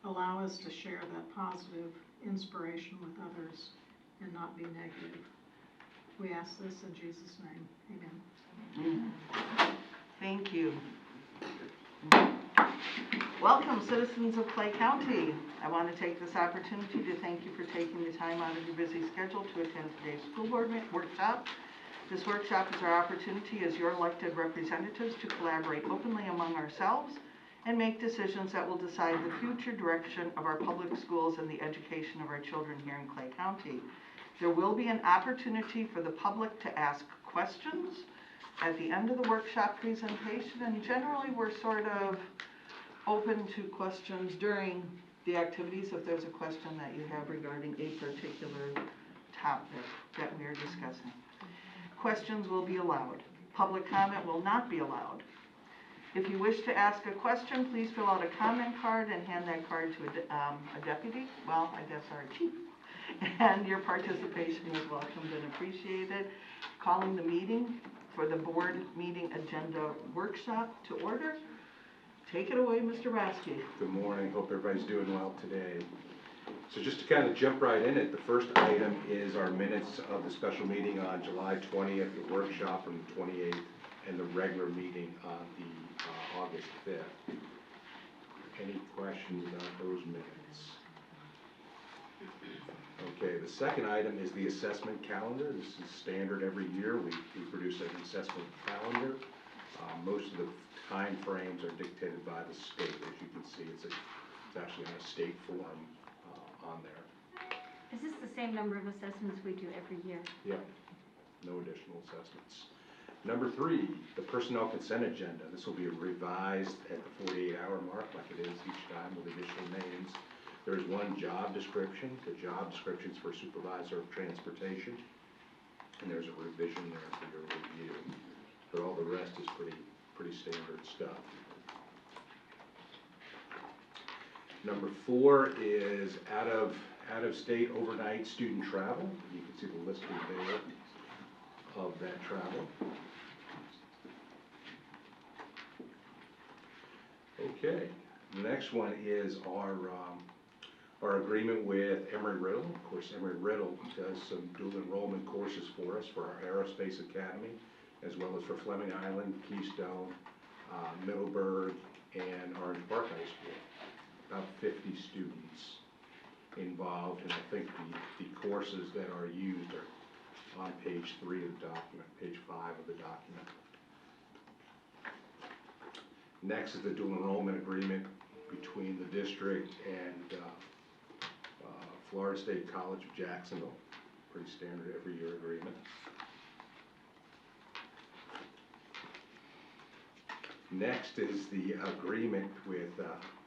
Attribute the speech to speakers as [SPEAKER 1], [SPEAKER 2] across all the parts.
[SPEAKER 1] allow us to share that positive inspiration with others and not be negative. We ask this in Jesus' name. Amen.
[SPEAKER 2] Thank you. Welcome, citizens of Clay County. I want to take this opportunity to thank you for taking the time out of your busy schedule to attend today's school board workshop. This workshop is our opportunity as your elected representatives to collaborate openly among ourselves and make decisions that will decide the future direction of our public schools and the education of our children here in Clay County. There will be an opportunity for the public to ask questions at the end of the workshop presentation, and generally we're sort of open to questions during the activities if there's a question that you have regarding a particular topic that we are discussing. Questions will be allowed. Public comment will not be allowed. If you wish to ask a question, please fill out a comment card and hand that card to a deputy, well, I guess our chief. And your participation is welcomed and appreciated. Calling the meeting for the board meeting agenda workshop to order. Take it away, Mr. Rasky.
[SPEAKER 3] Good morning. Hope everybody's doing well today. So just to kind of jump right in it, the first item is our minutes of the special meeting on July 20th, the workshop on the 28th, and the regular meeting on the August 5th. Any questions about those minutes? Okay, the second item is the assessment calendar. This is standard every year. We produce an assessment calendar. Most of the time frames are dictated by the state. As you can see, it's actually on a state form on there.
[SPEAKER 4] Is this the same number of assessments we do every year?
[SPEAKER 3] Yep, no additional assessments. Number 3, the personnel consent agenda. This will be revised at the 48-hour mark like it is each time with additional names. There is one job description. The job description is for supervisor of transportation, and there's a revision there for your review. But all the rest is pretty standard stuff. Number 4 is out of state overnight student travel. You can see the listing there of that travel. Okay, the next one is our agreement with Emory Riddle. Of course, Emory Riddle does some dual enrollment courses for us for our Aerospace Academy, as well as for Fleming Island, Keystone, Middleburg, and Orange Park High School. About 50 students involved, and I think the courses that are used are on page 3 of the document, page 5 of the document. Next is the dual enrollment agreement between the district and Florida State College of Jacksonville. Pretty standard every year agreement. Next is the agreement with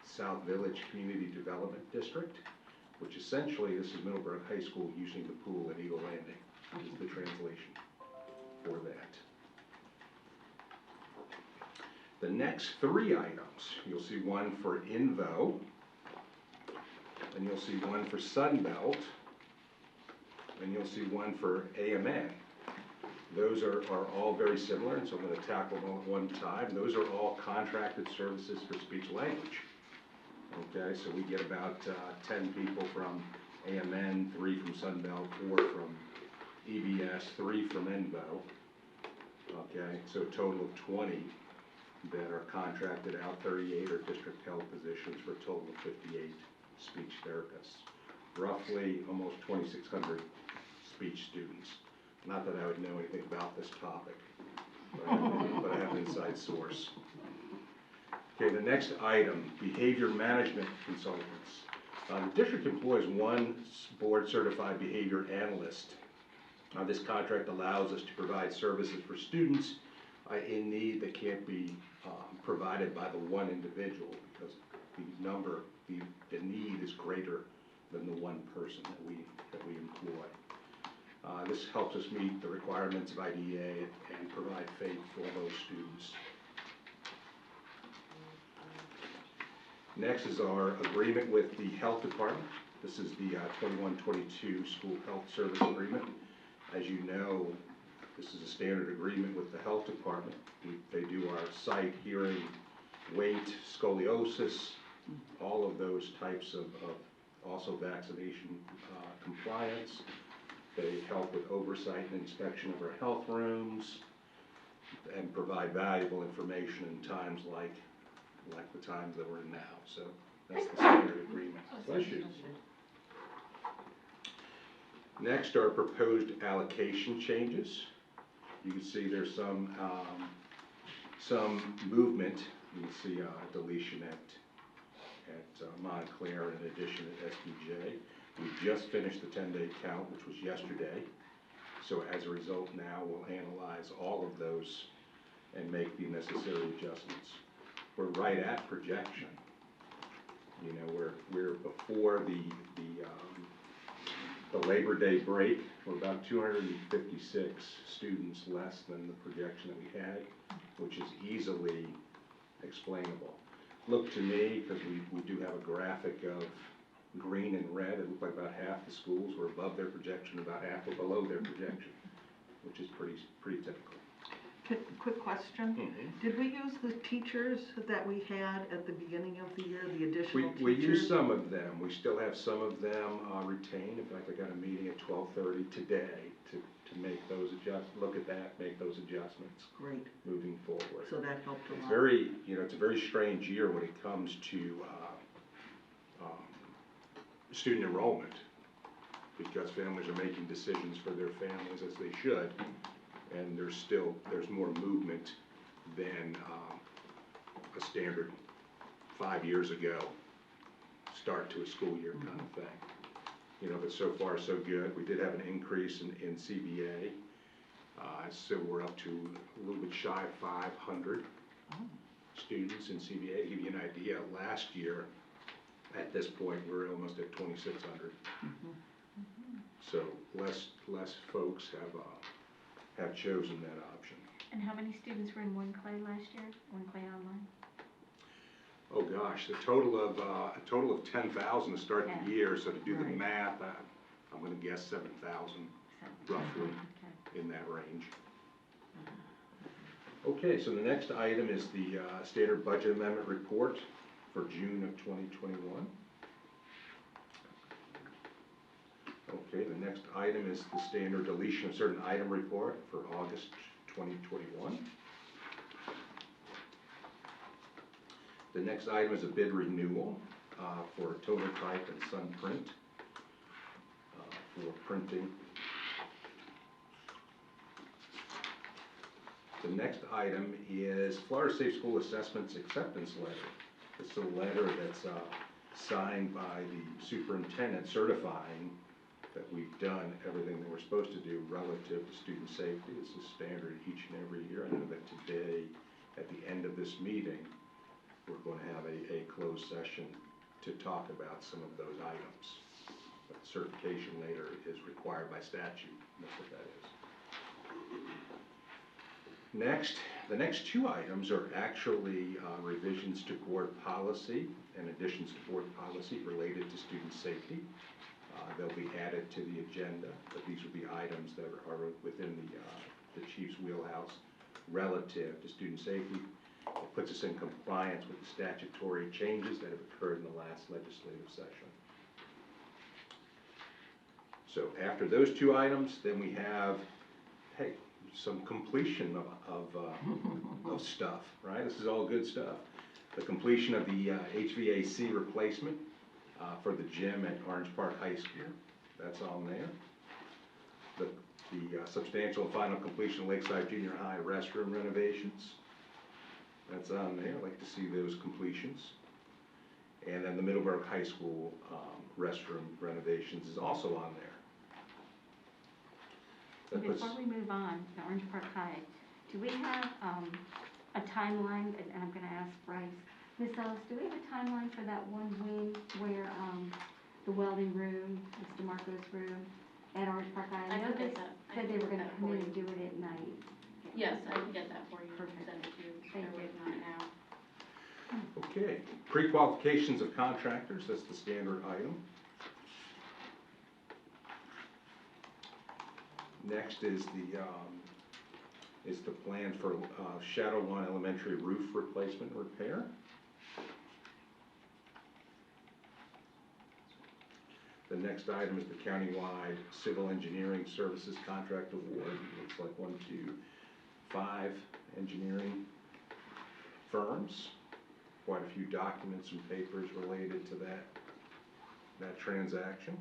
[SPEAKER 3] South Village Community Development District, which essentially this is Middleburg High School using the pool at Eagle Landing, is the translation for that. The next 3 items, you'll see one for Invo, and you'll see one for Sunbelt, and you'll see one for AMN. Those are all very similar, and so I'm going to tackle them all at one time. Those are all contracted services for speech language. Okay, so we get about 10 people from AMN, 3 from Sunbelt, 4 from EBS, 3 from Envo. Okay, so a total of 20 that are contracted out, 38 are district held positions for a total of 58 speech therapists. Roughly almost 2,600 speech students. Not that I would know anything about this topic, but I have an inside source. Okay, the next item, behavior management consultants. The district employs 1 board certified behavior analyst. This contract allows us to provide services for students in need that can't be provided by the one individual because the need is greater than the one person that we employ. This helps us meet the requirements of IDEA and provide faith for those students. Next is our agreement with the health department. This is the 21-22 school health service agreement. As you know, this is a standard agreement with the health department. They do our sight, hearing, weight, scoliosis, all of those types of also vaccination compliance. They help with oversight and inspection of our health rooms and provide valuable information in times like the times that we're in now. So that's the standard agreement. Bless you. Next are proposed allocation changes. You can see there's some movement. You can see deletion at Montclair in addition at SBJ. We just finished the 10-day count, which was yesterday. So as a result now, we'll analyze all of those and make the necessary adjustments. We're right at projection. You know, we're before the Labor Day break. We're about 256 students less than the projection that we had, which is easily explainable. Look to me, because we do have a graphic of green and red, it looked like about half the schools were above their projection, about half were below their projection, which is pretty typical.
[SPEAKER 2] Quick question. Did we use the teachers that we had at the beginning of the year, the additional teachers?
[SPEAKER 3] We used some of them. We still have some of them retained. In fact, I got a meeting at 12:30 today to make those look at that, make those adjustments.
[SPEAKER 2] Great.
[SPEAKER 3] Moving forward.
[SPEAKER 2] So that helped a lot.
[SPEAKER 3] It's a very strange year when it comes to student enrollment, because families are making decisions for their families, as they should, and there's more movement than a standard 5 years ago start to a school year kind of thing. You know, but so far so good. We did have an increase in CBA, so we're up to a little bit shy of 500 students in CBA. To give you an idea, last year at this point we're almost at 2,600. So less folks have chosen that option.
[SPEAKER 4] And how many students were in One Clay last year, One Clay Online?
[SPEAKER 3] Oh gosh, a total of 10,000 to start the year. So to do the math, I'm going to guess 7,000 roughly in that range. Okay, so the next item is the standard budget amendment report for June of 2021. Okay, the next item is the standard deletion of certain item report for August 2021. The next item is a bid renewal for Tonotype and Sunprint for printing. The next item is Florida Safe School Assessments Acceptance Letter. It's a letter that's signed by the superintendent certifying that we've done everything that we're supposed to do relative to student safety. It's a standard each and every year. I know that today, at the end of this meeting, we're going to have a closed session to talk about some of those items. But certification later is required by statute. That's what that is. Next, the next two items are actually revisions to board policy and additions to board policy related to student safety. They'll be added to the agenda, but these will be items that are within the chief's wheelhouse relative to student safety. It puts us in compliance with the statutory changes that have occurred in the last legislative session. So after those two items, then we have, hey, some completion of stuff, right? This is all good stuff. The completion of the HVAC replacement for the gym at Orange Park High School. That's on there. The substantial and final completion of Lakeside Junior High restroom renovations. That's on there. I'd like to see those completions. And then the Middleborough High School restroom renovations is also on there.
[SPEAKER 4] Before we move on to Orange Park High, do we have a timeline, and I'm going to ask Bryce, Ms. Ellis, do we have a timeline for that one wing where the welding room, Mr. Marco's room, at Orange Park High?
[SPEAKER 5] I
[SPEAKER 4] know
[SPEAKER 5] can
[SPEAKER 4] they
[SPEAKER 5] get that. I
[SPEAKER 4] said
[SPEAKER 5] can
[SPEAKER 4] they were
[SPEAKER 5] get
[SPEAKER 4] going to
[SPEAKER 5] that
[SPEAKER 4] come
[SPEAKER 5] for
[SPEAKER 4] in
[SPEAKER 5] you.
[SPEAKER 4] and do it at night.
[SPEAKER 5] Yes, I can get that for you.
[SPEAKER 4] Perfect.
[SPEAKER 5] Send it to you.
[SPEAKER 4] Thank
[SPEAKER 5] They're
[SPEAKER 4] you.
[SPEAKER 5] working on it now.
[SPEAKER 3] Okay, pre-qualifications of contractors, that's the standard item. Next is the plan for Shadow Lawn Elementary roof replacement repair. The next item is the countywide civil engineering services contract award. Looks like 1, 2, 5 engineering firms. Quite a few documents and papers related to that transaction.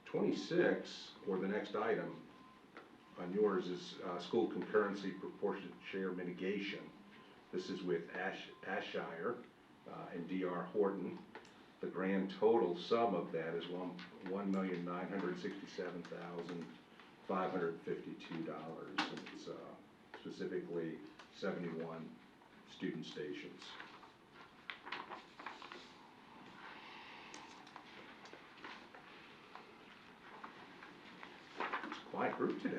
[SPEAKER 3] 26, or the next item on yours, is school concurrency proportionate share mitigation. This is with Ashire and D.R. Horton. The grand total sum of that is $1,967,552, and it's specifically 71 student stations. Quiet group today.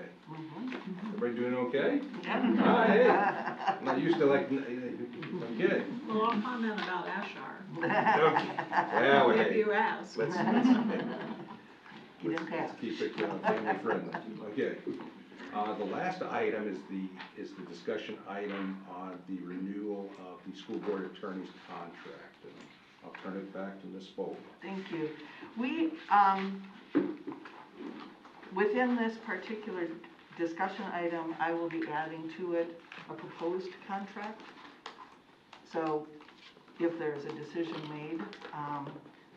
[SPEAKER 3] Everybody doing okay?
[SPEAKER 2] Yeah.
[SPEAKER 3] Hey, I'm not used to like, okay.
[SPEAKER 1] Well, I'll comment about Ashar,
[SPEAKER 3] Well,
[SPEAKER 1] if
[SPEAKER 3] hey,
[SPEAKER 1] you ask.
[SPEAKER 3] let's
[SPEAKER 2] He didn't pass.
[SPEAKER 3] keep it family friendly. Okay. The last item is the discussion item on the renewal of the school board attorney's contract. And I'll turn it back to Ms. Fogel.
[SPEAKER 2] Thank you. We, within this particular discussion item, I will be adding to it a proposed contract. So if there's a decision made,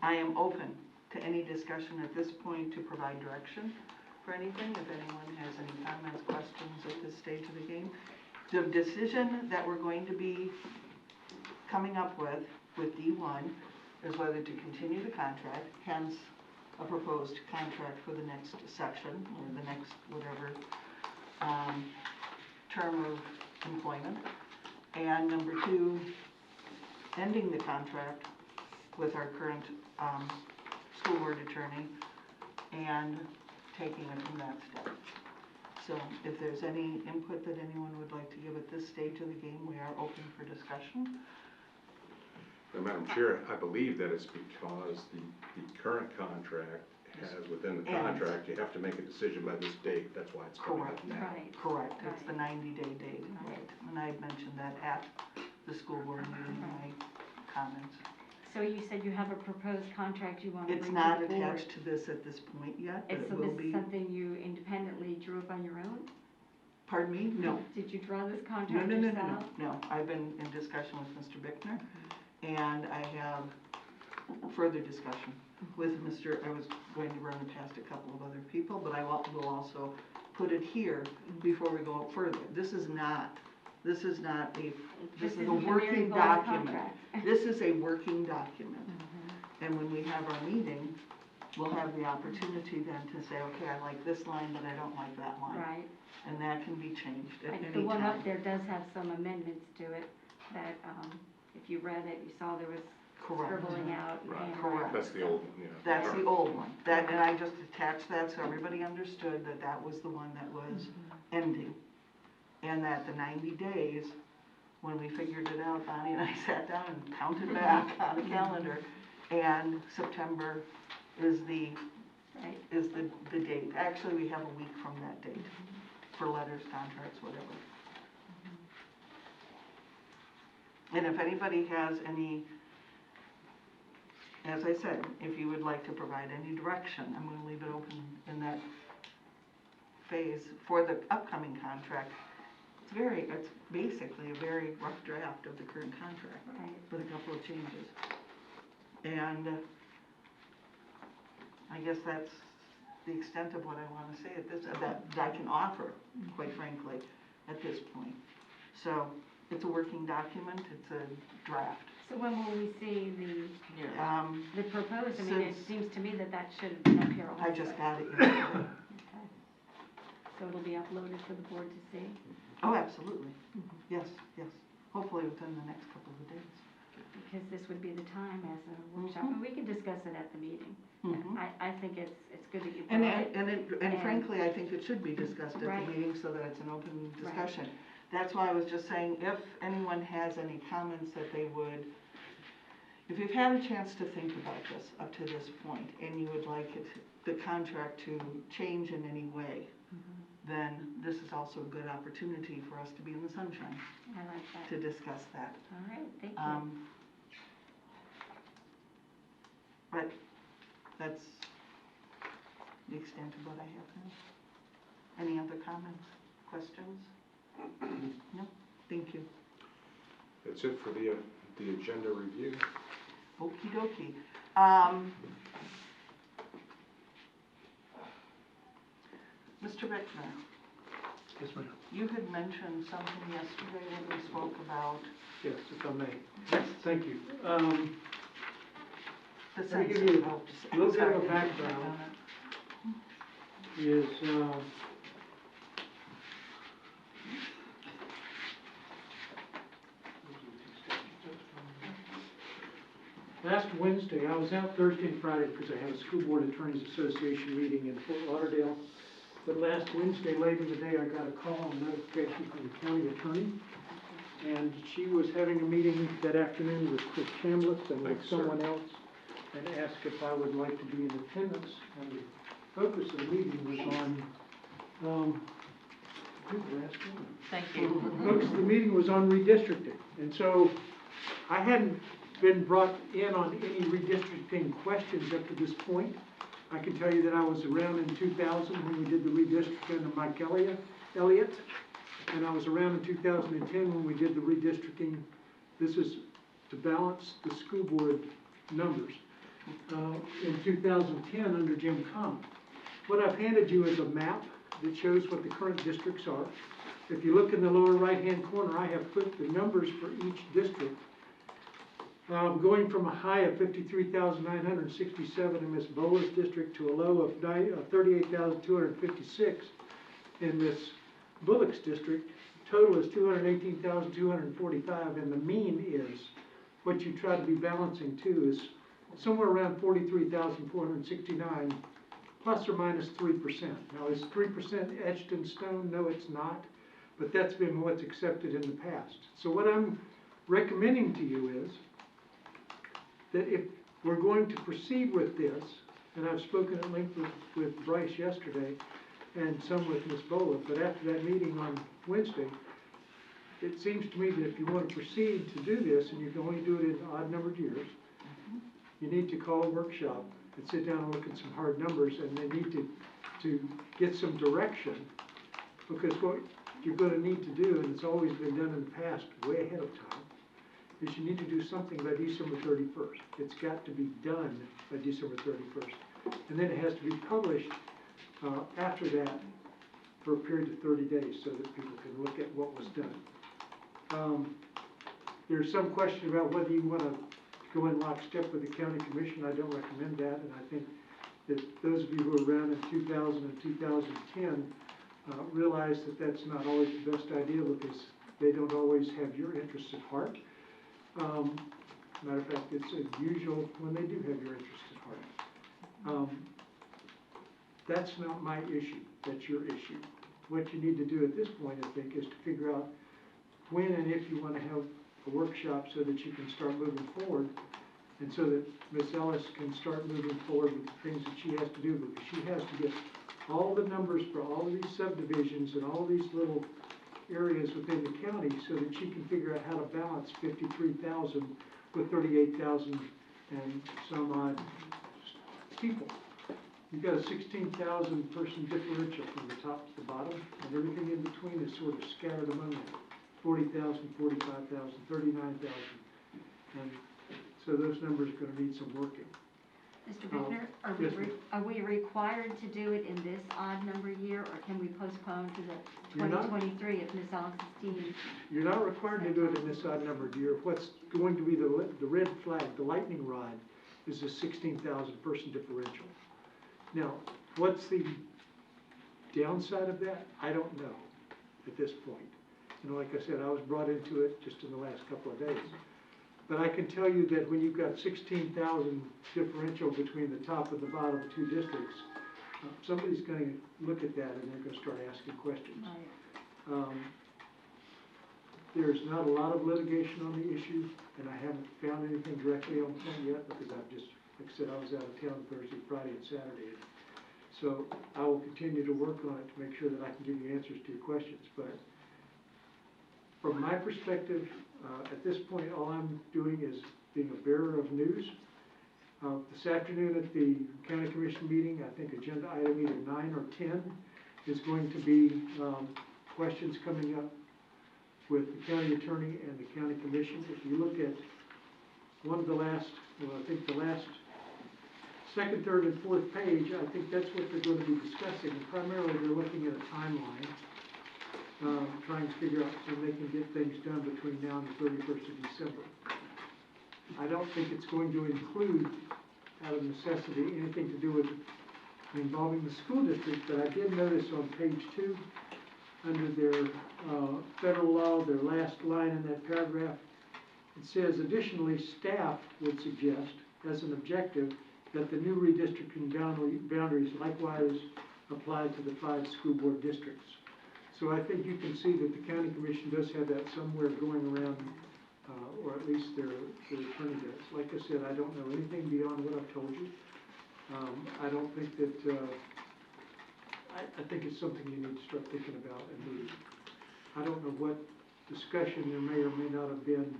[SPEAKER 2] I am open to any discussion at this point to provide direction for anything, if anyone has any comments, questions at this stage of the game. The decision that we're going to be coming up with D1 is whether to continue the contract, hence a proposed contract for the next section, or the next whatever term of employment. And number 2, ending the contract with our current school board attorney and taking it from that step. So if there's any input that anyone would like to give at this stage of the game, we are open for discussion.
[SPEAKER 3] Now, Madam Chair, I believe that it's because the current contract has, within the contract, you have to make a decision by this date. That's why it's coming up now.
[SPEAKER 4] Right.
[SPEAKER 2] Correct, it's the 90-day date, right. And I had mentioned that at the school board meeting in my comments.
[SPEAKER 4] So you said you have a proposed contract you want to bring
[SPEAKER 2] It's
[SPEAKER 4] to
[SPEAKER 2] not
[SPEAKER 4] the board.
[SPEAKER 2] attached to this at this point yet, but
[SPEAKER 4] And
[SPEAKER 2] it
[SPEAKER 4] so
[SPEAKER 2] will
[SPEAKER 4] this
[SPEAKER 2] be.
[SPEAKER 4] is something you independently drew up on your own?
[SPEAKER 2] Pardon me? No.
[SPEAKER 4] Did you draw this
[SPEAKER 2] No,
[SPEAKER 4] contract
[SPEAKER 2] no, no,
[SPEAKER 4] yourself?
[SPEAKER 2] no, no. I've been in discussion with Mr. Bickner, and I have further discussion with I was going to run it past a couple of other people, but I will also put it here before we go further. This is a
[SPEAKER 4] This
[SPEAKER 2] working
[SPEAKER 4] isn't the
[SPEAKER 2] document.
[SPEAKER 4] contract.
[SPEAKER 2] This is a working document. And when we have our meeting, we'll have the opportunity then to say, okay, I like this line, but I don't like that line.
[SPEAKER 4] Right.
[SPEAKER 2] And that can be changed at any time.
[SPEAKER 4] The one up there does have some amendments to it that, if you read it, you saw there was
[SPEAKER 2] Correct.
[SPEAKER 4] scribbling out.
[SPEAKER 3] Right.
[SPEAKER 4] and
[SPEAKER 2] Correct.
[SPEAKER 3] That's the old one, yeah.
[SPEAKER 2] That's the old one. And I just attached that so everybody understood that that was the one that was ending. And that the 90 days, when we figured it out, Bonnie and I sat down and counted back on the calendar, and September is the
[SPEAKER 4] Right.
[SPEAKER 2] date. Actually, we have a week from that date for letters, contracts, whatever. And if anybody has any, as I said, if you would like to provide any direction, I'm going to leave it open in that phase for the upcoming contract. It's basically a very rough draft of the current contract
[SPEAKER 4] Right.
[SPEAKER 2] with a couple of changes. And I guess that's the extent of what I want to say at this, that I can offer, quite frankly, at this point. So it's a working document, it's a draft.
[SPEAKER 4] So when will we see the proposed? I mean, it
[SPEAKER 2] Since-
[SPEAKER 4] seems to me that should have been up here also.
[SPEAKER 2] I just got it yesterday.
[SPEAKER 4] Okay. So it'll be uploaded for the board to see?
[SPEAKER 2] Oh, absolutely. Yes, yes. Hopefully within the next couple of days.
[SPEAKER 4] Because this would be the time as a workshop, and we can discuss it at the meeting.
[SPEAKER 2] Mhm.
[SPEAKER 4] I think it's good that you
[SPEAKER 2] And
[SPEAKER 4] brought it.
[SPEAKER 2] and frankly, I think it should be discussed at
[SPEAKER 4] Right.
[SPEAKER 2] the meeting so that it's an open
[SPEAKER 4] Right.
[SPEAKER 2] discussion. That's why I was just saying, if anyone has any comments that they would, if you've had a chance to think about this up to this point, and you would like the contract to change in any way, then this is also a good opportunity for us to be in the sunshine
[SPEAKER 4] I like that.
[SPEAKER 2] to discuss that.
[SPEAKER 4] All right, thank you.
[SPEAKER 2] But That's the extent of what I have now. Any other comments, questions? No? Thank you.
[SPEAKER 3] That's it for the agenda review.
[SPEAKER 2] Okey dokey. Mr. Beckner,
[SPEAKER 6] Yes, ma'am.
[SPEAKER 2] you had mentioned something yesterday when we spoke about
[SPEAKER 6] Yes, if I may.
[SPEAKER 2] Yes.
[SPEAKER 6] Thank you.
[SPEAKER 2] the
[SPEAKER 6] Let me give
[SPEAKER 2] census.
[SPEAKER 6] you
[SPEAKER 2] Oh,
[SPEAKER 6] a little bit
[SPEAKER 2] sorry,
[SPEAKER 6] of a
[SPEAKER 2] didn't mean to
[SPEAKER 6] background.
[SPEAKER 2] click on it.
[SPEAKER 6] Is, last Wednesday, I was out Thursday and Friday because I had a School Board Attorneys Association meeting in Fort Lauderdale. But last Wednesday, late in the day, I got a call and notification from the county attorney. And she was having a meeting that afternoon with Chris Chambliss and with
[SPEAKER 3] Thanks, sir.
[SPEAKER 6] someone else, and asked if I would like to be in attendance. And the focus of the meeting was on, who's the last one?
[SPEAKER 2] Thank you.
[SPEAKER 6] The focus of the meeting was on redistricting. And so I hadn't been brought in on any redistricting questions up to this point. I can tell you that I was around in 2000 when we did the redistricting of Mike Elliott. And I was around in 2010 when we did the redistricting. This is to balance the school board numbers. In 2010 under Jim Common. What I've handed you is a map that shows what the current districts are. If you look in the lower right-hand corner, I have put the numbers for each district. Going from a high of 53,967 in Miss Bola's district to a low of 38,256 in Miss Bullock's district. Total is 218,245, and the mean is, what you try to be balancing to is somewhere around 43,469, plus or minus 3%. Now, is 3% etched in stone? No, it's not, but that's been what's accepted in the past. So what I'm recommending to you is that if we're going to proceed with this, and I've spoken at length with Bryce yesterday, and some with Ms. Bola, but after that meeting on Wednesday, it seems to me that if you want to proceed to do this, and you can only do it in odd-numbered years, you need to call a workshop and sit down and look at some hard numbers, and they need to get some direction, because what you're going to need to do, and it's always been done in the past way ahead of time, is you need to do something by December 31st. It's got to be done by December 31st. And then it has to be published after that for a period of 30 days so that people can look at what was done. There's some question about whether you want to go in lockstep with the county commission. I don't recommend that, and I think that those of you who were around in 2000 and 2010 realize that that's not always the best idea because they don't always have your interests at heart. Matter of fact, it's unusual when they do have your interests at heart. That's not my issue, that's your issue. What you need to do at this point, I think, is to figure out when and if you want to have a workshop so that you can start moving forward, and so that Ms. Ellis can start moving forward with the things that she has to do, because she has to get all the numbers for all of these subdivisions and all of these little areas within the county so that she can figure out how to balance 53,000 with 38,000 and some odd people. You've got a 16,000 person differential from the top to the bottom, and everything in between is sort of scattered among that. 40,000, 45,000, 39,000. And so those numbers are going to need some working.
[SPEAKER 4] Mr. Bittner,
[SPEAKER 6] yes, ma'am.
[SPEAKER 4] are we required to do it in this odd number year, or can we postpone to the
[SPEAKER 6] You're not.
[SPEAKER 4] 2023 if Ms. Ellis's team?
[SPEAKER 6] You're not required to do it in this odd numbered year. What's going to be the red flag, the lightning rod, is a 16,000 person differential. Now, what's the downside of that? I don't know at this point. You know, like I said, I was brought into it just in the last couple of days. But I can tell you that when you've got 16,000 differential between the top and the bottom of two districts, somebody's going to look at that and they're going to start asking questions. There's not a lot of litigation on the issue, and I haven't found anything directly on point yet because I've just, like I said, I was out of town Thursday, Friday, and Saturday. So I will continue to work on it to make sure that I can give you answers to your questions. But from my perspective, at this point, all I'm doing is being a bearer of news This afternoon at the county commission meeting, I think agenda item either 9 or 10 is going to be questions coming up with the county attorney and the county commission. If you look at one of the last, well, I think the last second, third, and fourth page, I think that's what they're going to be discussing. And primarily, they're looking at a timeline, trying to figure out when they can get things done between now and the 31st of December. I don't think it's going to include, out of necessity, anything to do with involving the school district, but I did notice on page 2, under their federal law, their last line in that paragraph, it says, additionally, staff would suggest, as an objective, that the new redistricting boundaries likewise apply to the 5 school board districts. So I think you can see that the county commission does have that somewhere going around, or at least their attorney does. Like I said, I don't know anything beyond what I've told you. I don't think that, I think it's something you need to start thinking about and moving. I don't know what discussion there may or may not have been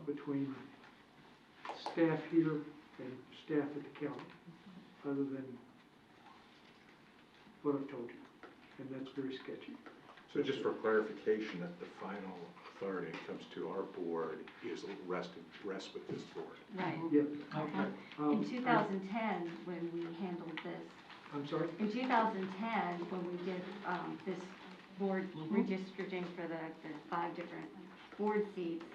[SPEAKER 6] between staff here and staff at the county, other than what I've told you, and that's very sketchy.
[SPEAKER 3] So just for clarification, that the final authority comes to our board is rests with this board.
[SPEAKER 4] Right.
[SPEAKER 6] Yeah.
[SPEAKER 4] In 2010, when we handled this,
[SPEAKER 6] I'm sorry?
[SPEAKER 4] in 2010, when we did this board redistricting for the 5 different board seats,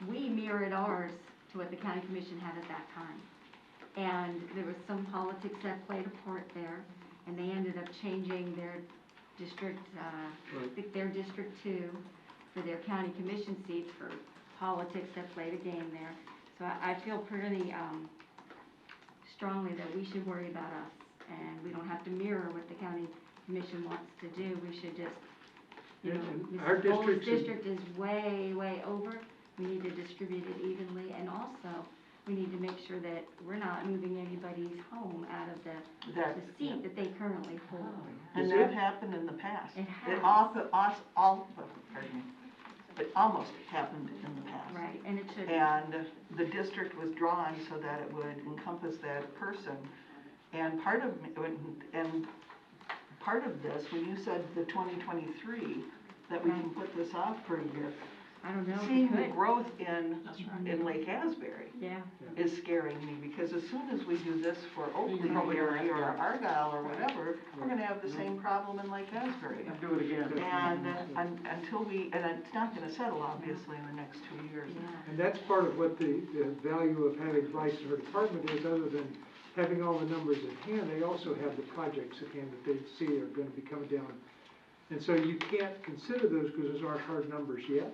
[SPEAKER 4] we mirrored ours to what the county commission had at that time. And there was some politics that played a part there, and they ended up changing their district, I think their District 2 for their county commission seats for politics that played a game there. So I feel pretty strongly that we should worry about us, and we don't have to mirror what the county commission wants to do. We should just, you know,
[SPEAKER 6] And our
[SPEAKER 4] Mrs. Bowles'
[SPEAKER 6] districts
[SPEAKER 4] district is way, way over. We need to distribute it evenly, and also we need to make sure that we're not moving anybody's home out of the seat that they currently hold.
[SPEAKER 2] And
[SPEAKER 6] Is
[SPEAKER 2] that
[SPEAKER 6] it?
[SPEAKER 2] happened in the past.
[SPEAKER 4] It has.
[SPEAKER 2] Pardon me. It almost happened in the past.
[SPEAKER 4] Right, and it should.
[SPEAKER 2] And the district was drawn so that it would encompass that person. And part of this, when you said the 2023, that we can put this off for a year,
[SPEAKER 4] I don't know if we
[SPEAKER 2] seeing the
[SPEAKER 4] could.
[SPEAKER 2] growth in Lake Asbury
[SPEAKER 4] Yeah,
[SPEAKER 2] is scaring me, because as soon as we do this for Oakley area or Argyle or whatever, we're gonna have the same problem in Lake Asbury.
[SPEAKER 6] Do it again.
[SPEAKER 2] And until we, and it's not gonna settle obviously in the next 2 years.
[SPEAKER 4] yeah.
[SPEAKER 6] And that's part of what the value of having Bryce in her department is, other than having all the numbers at hand, they also have the projects at hand that they see are gonna be coming down. And so you can't consider those because those aren't hard numbers yet,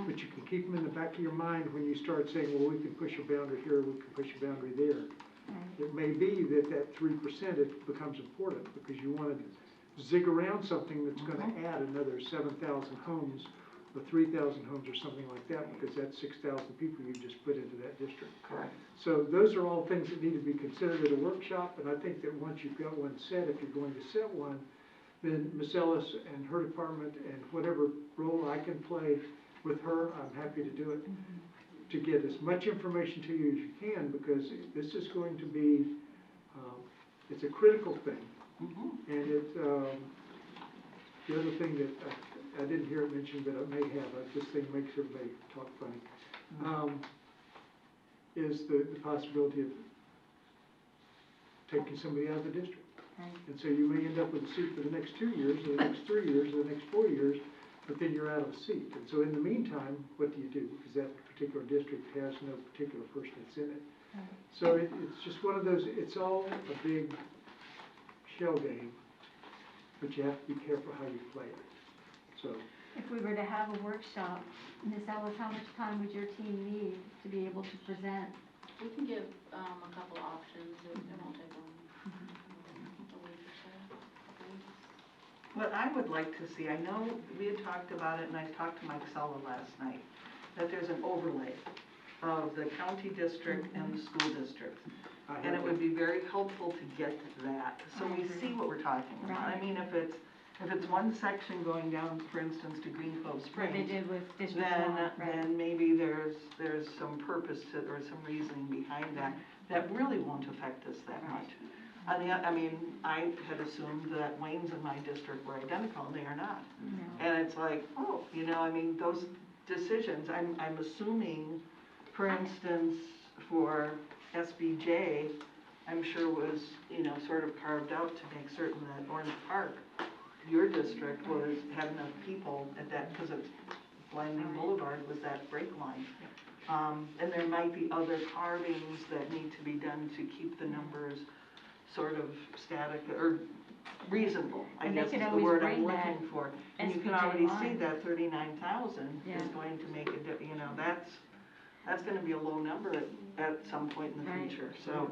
[SPEAKER 6] but you can keep them in the back of your mind when you start saying, well, we can push a boundary here, we can push a boundary there.
[SPEAKER 4] Right.
[SPEAKER 6] It may be that 3% it becomes important because you want to zig around something that's going to add another 7,000 homes or 3,000 homes or something like that, because that's 6,000 people you just put into that district.
[SPEAKER 2] Correct.
[SPEAKER 6] So those are all things that need to be considered at a workshop, and I think that once you've got one set, if you're going to set one, then Ms. Ellis and her department and whatever role I can play with her, I'm happy to do it, to get as much information to you as you can, because this is going to be, it's a critical thing. And it, the other thing that I didn't hear it mentioned, but I may have, this thing makes everybody talk funny, is the possibility of taking somebody out of the district.
[SPEAKER 4] Right.
[SPEAKER 6] And so you may end up with a seat for the next 2 years, or the next 3 years, or the next 4 years, but then you're out of a seat. And so in the meantime, what do you do? Because that particular district has no particular person that's in it.
[SPEAKER 4] Right.
[SPEAKER 6] So it's just one of those, it's all a big shell game, but you have to be careful how you play it. So,
[SPEAKER 4] If we were to have a workshop, Ms. Ellis, how much time would your team need to be able to present?
[SPEAKER 5] We can give a couple options, it won't take long. A week or so, couple weeks.
[SPEAKER 2] What I would like to see, I know we had talked about it, and I talked to Mike Sella last night, that there's an overlay of the county district and the school district. And it would be very helpful to get that, so we see what we're talking about. I
[SPEAKER 4] Right.
[SPEAKER 2] mean, if it's If it's one section going down, for instance, to Green Cove
[SPEAKER 4] What they
[SPEAKER 2] Springs,
[SPEAKER 4] did with District One, right?
[SPEAKER 2] then maybe there's some purpose to, or some reasoning behind that really won't affect us that much. I mean, I had assumed that Wayne's and my district were identical, and they are not.
[SPEAKER 4] No.
[SPEAKER 2] And it's like, oh, I mean, those decisions, I'm assuming, for instance, for SBJ, I'm sure was, sort of carved out to make certain that Orange Park, your district, had enough people at that, because it's Blinding Boulevard was that break line. And there might be other carvings that need to be done to keep the numbers sort of static, or reasonable, I
[SPEAKER 4] And they
[SPEAKER 2] guess is
[SPEAKER 4] could
[SPEAKER 2] the
[SPEAKER 4] always
[SPEAKER 2] word I'm
[SPEAKER 4] bring that
[SPEAKER 2] looking for. And you can
[SPEAKER 4] SBJ
[SPEAKER 2] already see
[SPEAKER 4] line.
[SPEAKER 2] that 39,000
[SPEAKER 4] Yeah.
[SPEAKER 2] is going to make that's gonna be a low number at some point in the
[SPEAKER 4] Right.
[SPEAKER 2] future, so.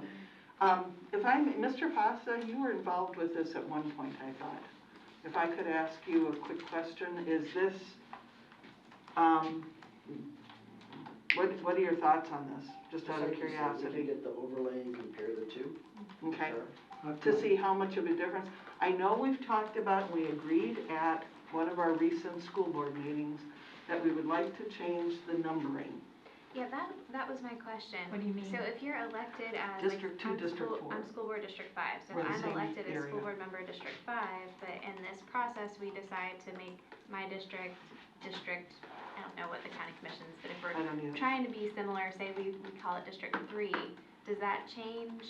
[SPEAKER 2] Mr. Pasta, you were involved with this at one point, I thought. If I could ask you a quick question, is this, what are your thoughts on this, just out of
[SPEAKER 7] We can
[SPEAKER 2] curiosity?
[SPEAKER 7] get the overlay and compare the two.
[SPEAKER 2] Okay,
[SPEAKER 7] Sure.
[SPEAKER 2] to see how much of a difference. I know we've talked about, and we agreed at one of our recent school board meetings, that we would like to change the numbering.
[SPEAKER 8] Yeah, that was my question.
[SPEAKER 4] What do you mean?
[SPEAKER 8] So if you're elected as
[SPEAKER 2] District 2, District 4.
[SPEAKER 8] I'm school board District 5, so
[SPEAKER 2] We're the
[SPEAKER 8] I'm
[SPEAKER 2] same
[SPEAKER 8] elected as school
[SPEAKER 2] area.
[SPEAKER 8] board member District 5, but in this process, we decide to make my district, I don't know what the county commissions, but if we're
[SPEAKER 2] I don't either.
[SPEAKER 8] trying to be similar, say we call it District 3, does that change?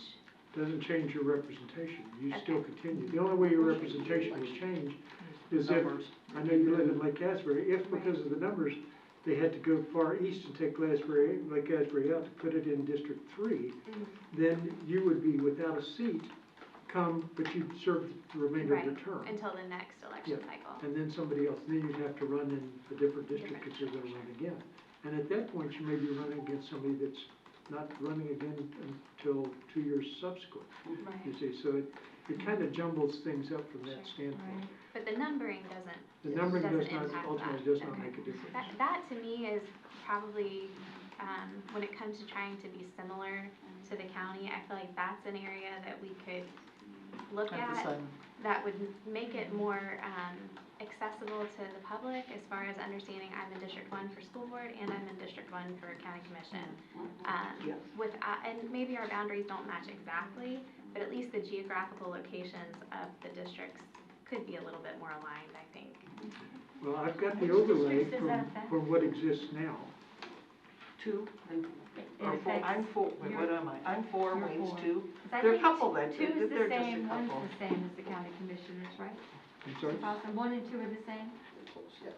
[SPEAKER 6] Doesn't change your representation, you
[SPEAKER 8] Okay.
[SPEAKER 6] still continue. The only way your representation will change is if,
[SPEAKER 2] Numbers.
[SPEAKER 6] I know you live in Lake Asbury, if because of the numbers, they had to go far east and take Lake Asbury out to put it in District 3, then you would be without a seat but you'd serve the remainder of
[SPEAKER 8] Right,
[SPEAKER 6] the term.
[SPEAKER 8] until the next election
[SPEAKER 6] Yeah.
[SPEAKER 8] cycle.
[SPEAKER 6] And then somebody else, then you'd have to run in a different district if you're gonna run again. And at that point, you may be running against somebody that's not running again until 2 years subsequent, you see. So it kind of jumbles things up from that standpoint.
[SPEAKER 8] But the numbering doesn't.
[SPEAKER 6] The numbering does
[SPEAKER 8] Doesn't
[SPEAKER 6] not,
[SPEAKER 8] impact
[SPEAKER 6] ultimately
[SPEAKER 8] that.
[SPEAKER 6] does not
[SPEAKER 8] Okay.
[SPEAKER 6] make a difference.
[SPEAKER 8] That to me is probably, when it comes to trying to be similar to the county, I feel like that's an area that we could look
[SPEAKER 2] At the
[SPEAKER 8] at,
[SPEAKER 2] same.
[SPEAKER 8] that would make it more accessible to the public as far as understanding I'm in District 1 for school board and I'm in District 1 for county commission.
[SPEAKER 2] Yes.
[SPEAKER 8] And maybe our boundaries don't match exactly, but at least the geographical locations of the districts could be a little bit more aligned, I think.
[SPEAKER 6] Well, I've got the
[SPEAKER 4] Which
[SPEAKER 6] overlay
[SPEAKER 4] districts is that then?
[SPEAKER 6] from what exists now.
[SPEAKER 2] 2 and
[SPEAKER 4] It
[SPEAKER 2] or 4.
[SPEAKER 4] affects
[SPEAKER 2] I'm 4. Wait,
[SPEAKER 4] your-
[SPEAKER 2] what am I? I'm 4.
[SPEAKER 4] you're
[SPEAKER 2] Wayne's
[SPEAKER 4] 4.
[SPEAKER 2] 2.
[SPEAKER 4] 'Cause I
[SPEAKER 2] There are a
[SPEAKER 4] think
[SPEAKER 2] couple that
[SPEAKER 4] two is
[SPEAKER 2] they're
[SPEAKER 4] the
[SPEAKER 2] just a
[SPEAKER 4] same, one's
[SPEAKER 2] couple.
[SPEAKER 4] the same as the county commissioners, right?
[SPEAKER 6] I'm sorry?
[SPEAKER 4] Awesome, 1 and 2 are the same,
[SPEAKER 7] They're close, yeah.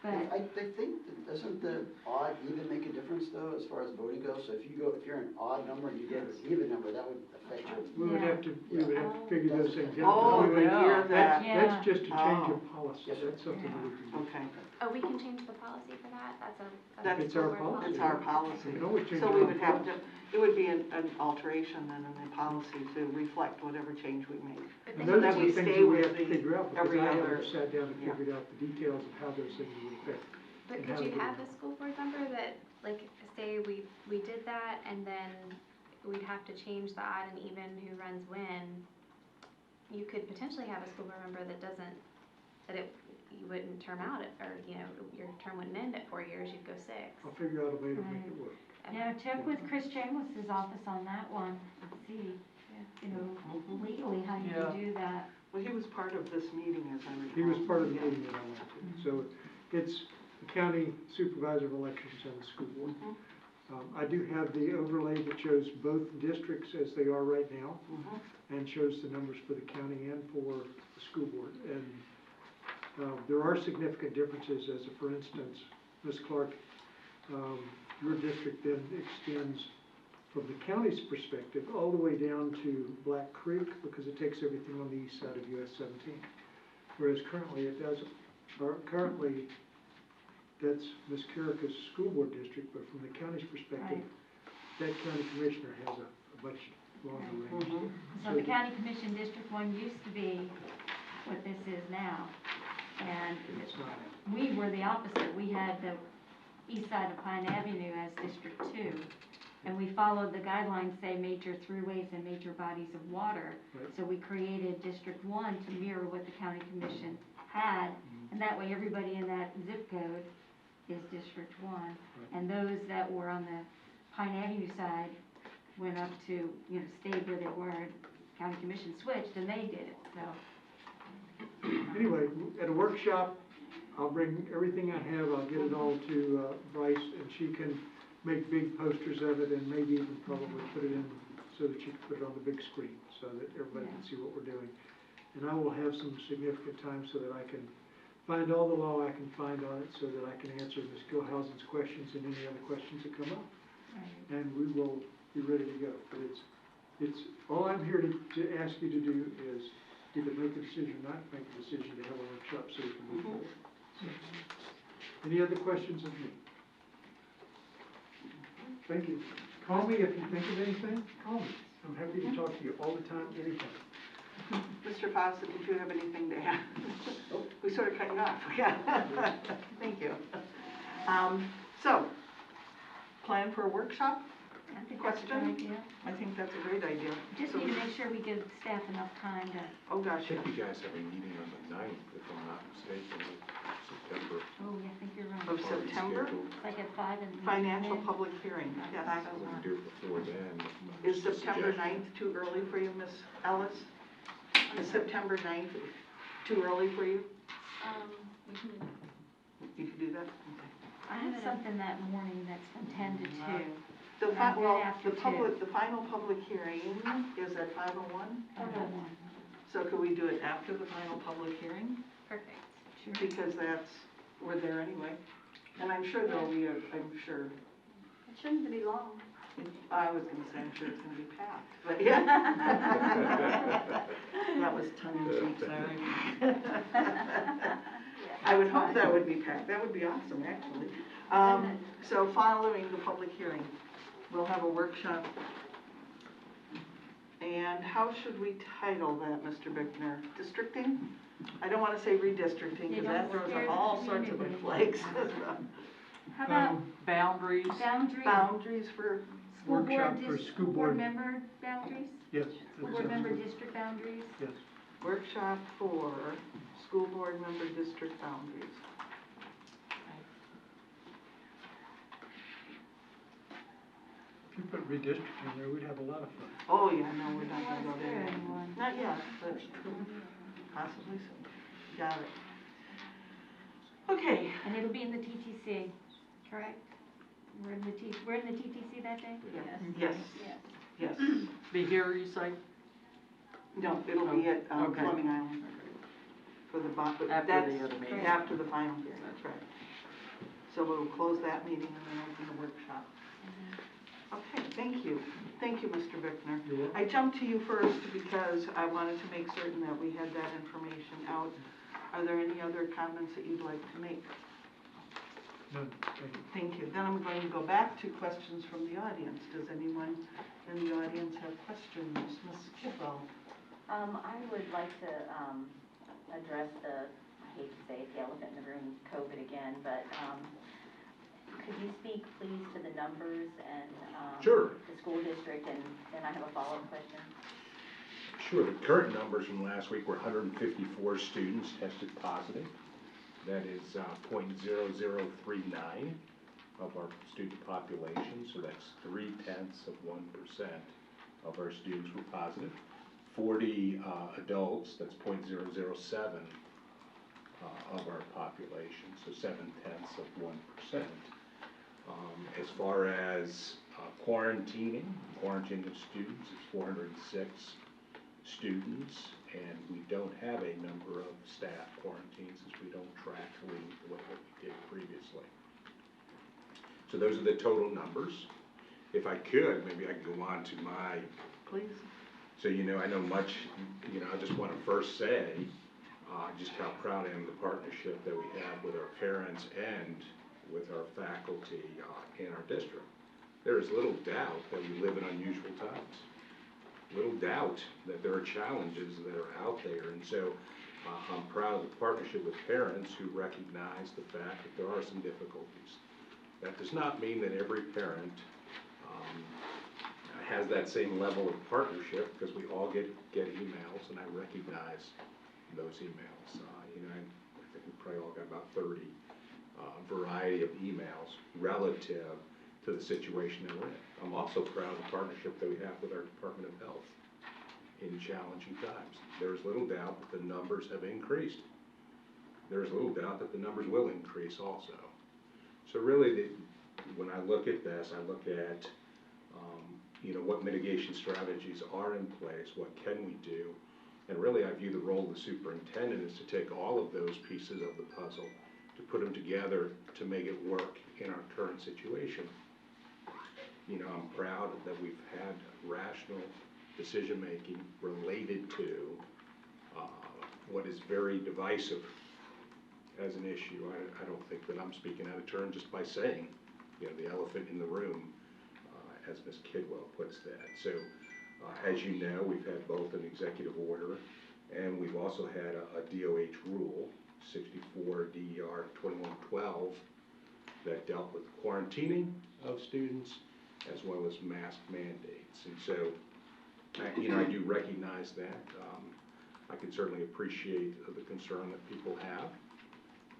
[SPEAKER 4] but,
[SPEAKER 7] I think, doesn't the odd even make a difference though, as far as voting goes? So if you're an odd number and you get an even number, that would affect your.
[SPEAKER 6] We would
[SPEAKER 4] Yeah.
[SPEAKER 6] have to figure those things out.
[SPEAKER 2] Oh,
[SPEAKER 6] But we would-
[SPEAKER 2] I hear that.
[SPEAKER 4] Yeah.
[SPEAKER 6] That's just a change
[SPEAKER 2] Oh.
[SPEAKER 6] of policy,
[SPEAKER 7] Yes, sir.
[SPEAKER 6] that's something that we can do.
[SPEAKER 2] Okay,
[SPEAKER 8] Oh, we can change the policy for that? That's
[SPEAKER 2] That's-
[SPEAKER 6] It's our
[SPEAKER 8] school board
[SPEAKER 6] policy.
[SPEAKER 2] it's our policy.
[SPEAKER 6] We can always change
[SPEAKER 2] So
[SPEAKER 6] it
[SPEAKER 2] we
[SPEAKER 6] on
[SPEAKER 2] would
[SPEAKER 6] the
[SPEAKER 2] have
[SPEAKER 6] fly.
[SPEAKER 2] to, it would be an alteration then in the policy to reflect whatever change we make.
[SPEAKER 8] But
[SPEAKER 6] And
[SPEAKER 8] then
[SPEAKER 6] those
[SPEAKER 2] that
[SPEAKER 6] are
[SPEAKER 2] we
[SPEAKER 6] the things
[SPEAKER 2] stay
[SPEAKER 6] that we
[SPEAKER 2] with
[SPEAKER 6] have to
[SPEAKER 2] the
[SPEAKER 6] figure out, because
[SPEAKER 2] every
[SPEAKER 6] I
[SPEAKER 2] other-
[SPEAKER 6] haven't sat down and
[SPEAKER 2] yeah.
[SPEAKER 6] figured out the details of how those things would affect.
[SPEAKER 8] But
[SPEAKER 6] and
[SPEAKER 8] could
[SPEAKER 6] how
[SPEAKER 8] you
[SPEAKER 6] to do
[SPEAKER 8] have
[SPEAKER 6] it.
[SPEAKER 8] a school board member that, like, say we did that and then we'd have to change the odd and even who runs when? You could potentially have a school board member that doesn't, you wouldn't term out it, or, your term wouldn't end at 4 years, you'd go 6.
[SPEAKER 6] I'll figure out a way to make it work.
[SPEAKER 4] yeah, check with Chris Chambliss's office on that one, and see, legally how you
[SPEAKER 2] Yeah.
[SPEAKER 4] can do that.
[SPEAKER 2] Well, he was part of this meeting, as I recall.
[SPEAKER 6] He was part of the meeting that I went to, so it's the county supervisor of elections and the school board. I do have the overlay that shows both districts as they are right now, and shows the numbers for the county and for the school board. And there are significant differences, as for instance, Ms. Clark, your district then extends from the county's perspective all the way down to Black Creek, because it takes everything on the east side of US 17. Whereas currently it doesn't. Currently, that's Ms. Carrica's school board district, but from the county's perspective, that county commissioner has a much longer range.
[SPEAKER 4] So the county commission District 1 used to be what this is now, and
[SPEAKER 6] It's not.
[SPEAKER 4] we were the opposite. We had the east side of Pine Avenue as District 2, and we followed the guidelines, say major throughways and major bodies of water.
[SPEAKER 6] Right.
[SPEAKER 4] So we created District 1 to mirror what the county commission had, and that way everybody in that zip code is District 1. And those that were on the Pine Avenue side went up to, you know, stayed where they were, and County Commission switched, and they did it, so.
[SPEAKER 6] Anyway, at a workshop, I'll bring everything I have, I'll get it all to Bryce, and she can make big posters of it, and maybe even probably put it in so that she can put it on the big screen, so that everybody can see what we're doing. And I will have some significant time so that I can find all the law I can find on it, so that I can answer Ms. Gilhousen's questions and any other questions that come up.
[SPEAKER 4] Right.
[SPEAKER 6] And we will be ready to go. But it's, all I'm here to ask you to do is either make a decision or not make a decision to have a workshop so we can move forward. So, any other questions of me? Thank you. Call me if you think of anything, call me. I'm happy to talk to you all the time, anytime.
[SPEAKER 2] Mr. Fawcett, did you have anything to add? We sort of cut you off. Yeah. Thank you. So, plan for a workshop?
[SPEAKER 4] I think that's a good
[SPEAKER 2] Question?
[SPEAKER 4] idea.
[SPEAKER 2] I think that's a great idea.
[SPEAKER 4] Just
[SPEAKER 2] So-
[SPEAKER 4] need to make sure we give staff enough time to,
[SPEAKER 2] Oh,
[SPEAKER 3] I
[SPEAKER 2] gosh,
[SPEAKER 3] think you guys have a meeting on the 9th, if I'm not mistaken, of September.
[SPEAKER 4] oh, yeah, I think you're right.
[SPEAKER 2] Of
[SPEAKER 3] Already
[SPEAKER 2] September?
[SPEAKER 3] scheduled.
[SPEAKER 4] It's like at 5 in the
[SPEAKER 2] Financial
[SPEAKER 4] afternoon.
[SPEAKER 2] public hearing, yes.
[SPEAKER 3] We can do it before then.
[SPEAKER 2] Is September
[SPEAKER 3] Suggestion.
[SPEAKER 2] 9th too early for you, Miss Ellis? Is September 9th too early for you?
[SPEAKER 5] We can do that.
[SPEAKER 2] You could do that? Okay.
[SPEAKER 4] I have something that morning that's from 10 to 2.
[SPEAKER 2] The
[SPEAKER 4] Good
[SPEAKER 2] well,
[SPEAKER 4] after
[SPEAKER 2] the public, the final public hearing is at 5:01?
[SPEAKER 4] Okay.
[SPEAKER 2] So could we do it after the final public hearing?
[SPEAKER 8] Perfect.
[SPEAKER 4] Sure.
[SPEAKER 2] Because we're there anyway. And I'm sure there'll be I'm sure,
[SPEAKER 8] It shouldn't be long.
[SPEAKER 2] I was gonna say, I'm sure it's gonna be packed, but yeah. That was tongue in cheek, sorry. I would hope that would be packed, that would be awesome, actually. So following the public hearing, we'll have a workshop. And how should we title that, Mr. Bickner? Districting? I don't wanna say redistricting,
[SPEAKER 4] You
[SPEAKER 2] because
[SPEAKER 4] don't
[SPEAKER 2] that throws
[SPEAKER 4] scare
[SPEAKER 2] up
[SPEAKER 4] the
[SPEAKER 2] all sorts of red
[SPEAKER 4] community.
[SPEAKER 2] flags.
[SPEAKER 4] How about
[SPEAKER 9] Boundaries.
[SPEAKER 4] boundaries,
[SPEAKER 2] Boundaries for,
[SPEAKER 4] school
[SPEAKER 6] Workshop
[SPEAKER 4] board,
[SPEAKER 6] for
[SPEAKER 4] dis-
[SPEAKER 6] school
[SPEAKER 4] school board
[SPEAKER 6] board.
[SPEAKER 4] member boundaries?
[SPEAKER 6] Yes.
[SPEAKER 4] School
[SPEAKER 6] that
[SPEAKER 4] board
[SPEAKER 6] sounds
[SPEAKER 4] member
[SPEAKER 6] good.
[SPEAKER 4] district boundaries?
[SPEAKER 6] Yes.
[SPEAKER 2] workshop for school board member district boundaries.
[SPEAKER 6] If you put redistricting there, we'd have a lot of fun.
[SPEAKER 2] Oh, yeah, no, we're not
[SPEAKER 4] Don't
[SPEAKER 2] gonna go
[SPEAKER 4] wanna scare
[SPEAKER 2] there.
[SPEAKER 4] anyone.
[SPEAKER 2] Not yet, but possibly soon. Got it. Okay.
[SPEAKER 4] And it'll be in the TTC, correct? We're in the TTC that day?
[SPEAKER 2] Yes, yes.
[SPEAKER 9] Be here, you say?
[SPEAKER 2] No, it'll be at
[SPEAKER 9] Okay.
[SPEAKER 2] Fleming Island for the,
[SPEAKER 9] After
[SPEAKER 2] that's
[SPEAKER 9] the other meeting.
[SPEAKER 2] after the final hearing, that's right. So we'll close that meeting and then open the workshop. Okay, thank you. Thank you, Mr. Bickner.
[SPEAKER 6] You're welcome.
[SPEAKER 2] I jumped to you first because I wanted to make certain that we had that information out. Are there any other comments that you'd like to make?
[SPEAKER 6] None, thank you.
[SPEAKER 2] Thank you. Then I'm going to go back to questions from the audience. Does anyone in the audience have questions? Ms. Kidwell?
[SPEAKER 10] I would like to address I hate to say it, the elephant in the room, COVID again, but could you speak please to the numbers and
[SPEAKER 3] Sure.
[SPEAKER 10] the school district, and then I have a follow-up question.
[SPEAKER 3] Sure, the current numbers from last week were 154 students tested positive. That is 0.0039 of our student population, so that's 0.3% of our students were positive. 40 adults, that's 0.007 of our population, so 0.7%. As far as quarantining of students, it's 406 students, and we don't have a number of staff quarantines as we don't track the way we did previously. So those are the total numbers. If I could, maybe I could go on to my,
[SPEAKER 2] Please.
[SPEAKER 3] so I know much, I just want to first say just how proud I am of the partnership that we have with our parents and with our faculty in our district. There is little doubt that we live in unusual times. Little doubt that there are challenges that are out there, and so I'm proud of the partnership with parents who recognize the fact that there are some difficulties. That does not mean that every parent has that same level of partnership, because we all get emails, and I recognize those emails. probably all got about 30, variety of emails relative to the situation that we're in. I'm also proud of the partnership that we have with our Department of Health in challenging times. There's little doubt that the numbers have increased. There's little doubt that the numbers will increase also. So really, when I look at this, I look at what mitigation strategies are in place, what can we do, and really I view the role of the superintendent is to take all of those pieces of the puzzle, to put them together to make it work in our current situation. I'm proud that we've had rational decision-making related to what is very divisive as an issue. I don't think that I'm speaking out of turn just by saying, the elephant in the room, as Ms. Kidwell puts that. So, as you know, we've had both an executive order and we've also had a DOH rule, 64 DER 2112, that dealt with quarantining of students as well as mask mandates. And so, I do recognize that. I can certainly appreciate the concern that people have.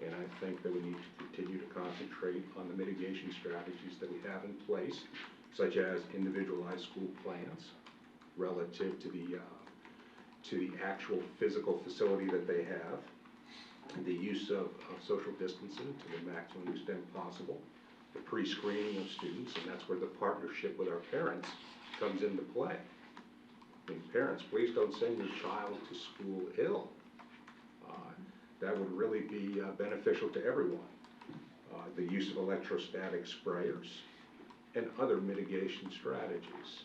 [SPEAKER 3] And I think that we need to continue to concentrate on the mitigation strategies that we have in place, such as individualized school plans relative to the actual physical facility that they have, the use of social distancing to the maximum extent possible, the pre-screening of students, and that's where the partnership with our parents comes into play. Parents, please don't send your child to school ill. That would really be beneficial to everyone. The use of electrostatic sprayers and other mitigation strategies.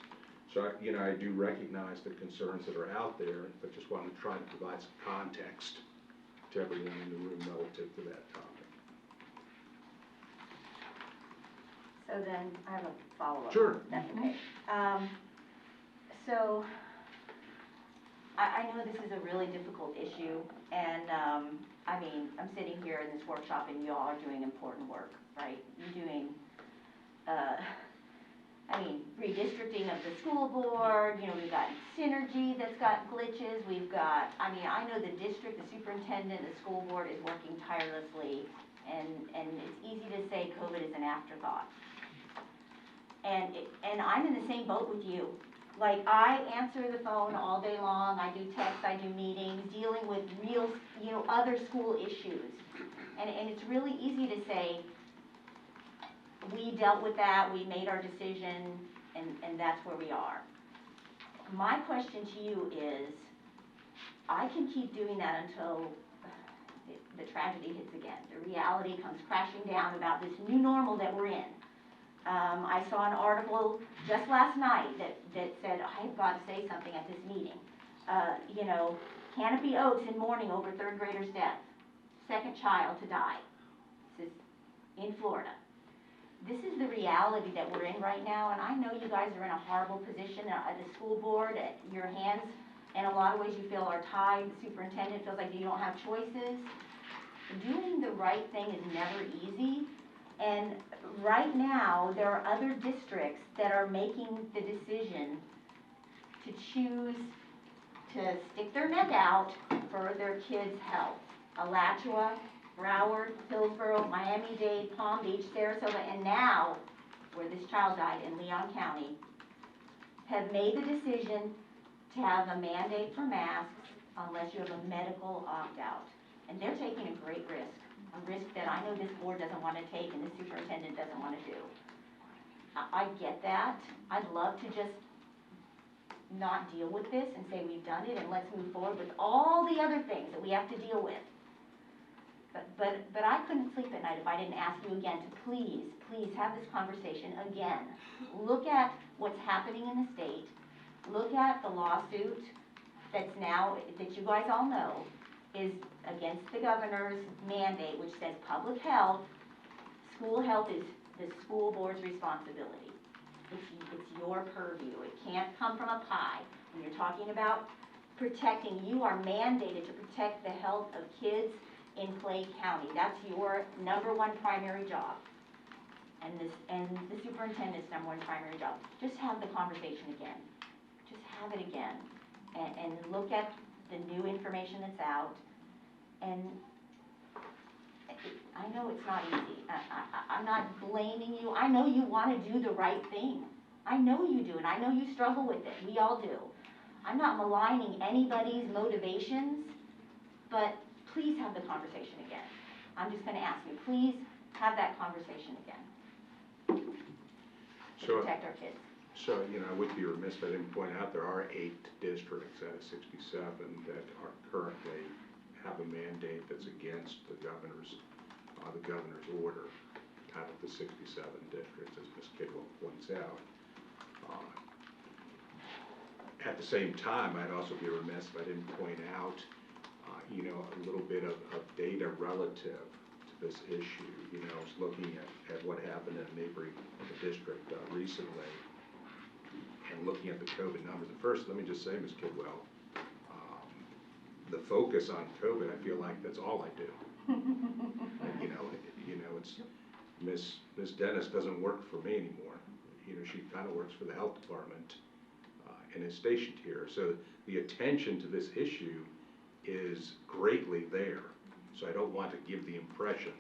[SPEAKER 3] So, I do recognize the concerns that are out there, but just want to try to provide some context to everyone in the room relative to that topic.
[SPEAKER 10] So then, I have a follow-up.
[SPEAKER 3] Sure.
[SPEAKER 10] That's okay. So, I know this is a really difficult issue, and I'm sitting here in this workshop and y'all are doing important work, right? You're doing, redistricting of the school board, we've got synergy that's got glitches, we've got, I know the district, the superintendent, the school board is working tirelessly, and it's easy to say COVID is an afterthought. And I'm in the same boat with you. Like, I answer the phone all day long, I do texts, I do meetings, dealing with real, other school issues. And it's really easy to say, we dealt with that, we made our decision, and that's where we are. My question to you is, I can keep doing that until the tragedy hits again. The reality comes crashing down about this new normal that we're in. I saw an article just last night that said, I've got to say something at this meeting. Canopy Oaks in mourning over third grader's death. Second child to die. This is in Florida. This is the reality that we're in right now, and I know you guys are in a horrible position at the school board. Your hands, in a lot of ways, you feel are tied. The superintendent feels like you don't have choices. Doing the right thing is never easy. And right now, there are other districts that are making the decision to choose to stick their neck out for their kids' health. Alachua, Broward, Hillsborough, Miami-Dade, Palm Beach, Sarasota, and now, where this child died in Leon County, have made the decision to have a mandate for masks unless you have a medical opt-out. And they're taking a great risk. A risk that I know this board doesn't want to take and the superintendent doesn't want to do. I get that. I'd love to just not deal with this and say we've done it and let's move forward with all the other things that we have to deal with. But I couldn't sleep at night if I didn't ask you again to please have this conversation again. Look at what's happening in the state. Look at the lawsuit that's now, that you guys all know, is against the governor's mandate, which says public health, school health is the school board's responsibility. It's your purview. It can't come from a pie. When you're talking about protecting, you are mandated to protect the health of kids in Clay County. That's your #1 primary job. And the superintendent's #1 primary job. Just have the conversation again. Just have it again. And look at the new information that's out. And I know it's not easy. I'm not blaming you. I know you want to do the right thing. I know you do, and I know you struggle with it. We all do. I'm not maligning anybody's motivations, but please have the conversation again. I'm just going to ask you, please have that conversation again to
[SPEAKER 3] So-
[SPEAKER 10] protect our kids.
[SPEAKER 3] So, I would be remiss if I didn't point out there are 8 districts out of 67 that are currently have a mandate that's against the governor's order out of the 67 districts, as Ms. Kidwell points out. At the same time, I'd also be remiss if I didn't point out, a little bit of data relative to this issue. I was looking at what happened in a neighboring district recently, and looking at the COVID numbers. And first, let me just say, Ms. Kidwell, the focus on COVID, I feel like that's all I do. It's Ms. Dennis doesn't work for me anymore. She kind of works for the health department and is stationed here. So the attention to this issue is greatly there. So I don't want to give the impression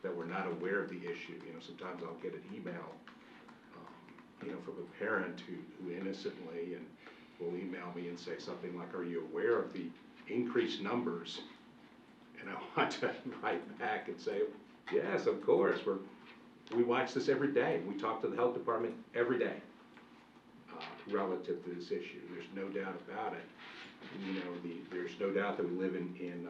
[SPEAKER 3] that we're not aware of the issue. Sometimes I'll get an email from a parent who innocently and will email me and say something like, are you aware of the increased numbers? And I want to write back and say, yes, of course. We watch this every day. We talk to the health department every day relative to this issue. There's no doubt about it. There's no doubt that we live in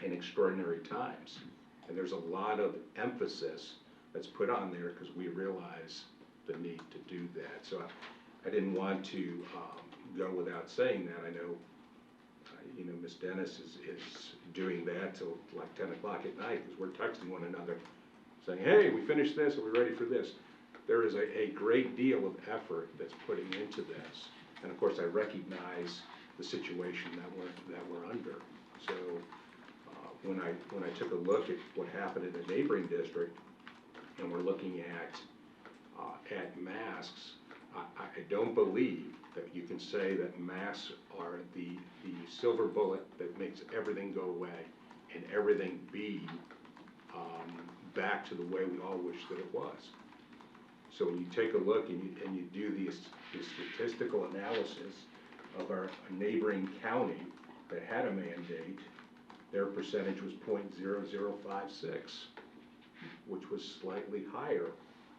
[SPEAKER 3] extraordinary times. And there's a lot of emphasis that's put on there because we realize the need to do that. So I didn't want to go without saying that. I know, Ms. Dennis is doing that till like 10 o'clock at night because we're texting one another saying, hey, we finished this, are we ready for this? There is a great deal of effort that's putting into this. And of course, I recognize the situation that we're under. So when I took a look at what happened in the neighboring district, and we're looking at masks, I don't believe that you can say that masks are the silver bullet that makes everything go away and everything be back to the way we all wish that it was. So when you take a look and you do the statistical analysis of our neighboring county that had a mandate, their percentage was 0.0056, which was slightly higher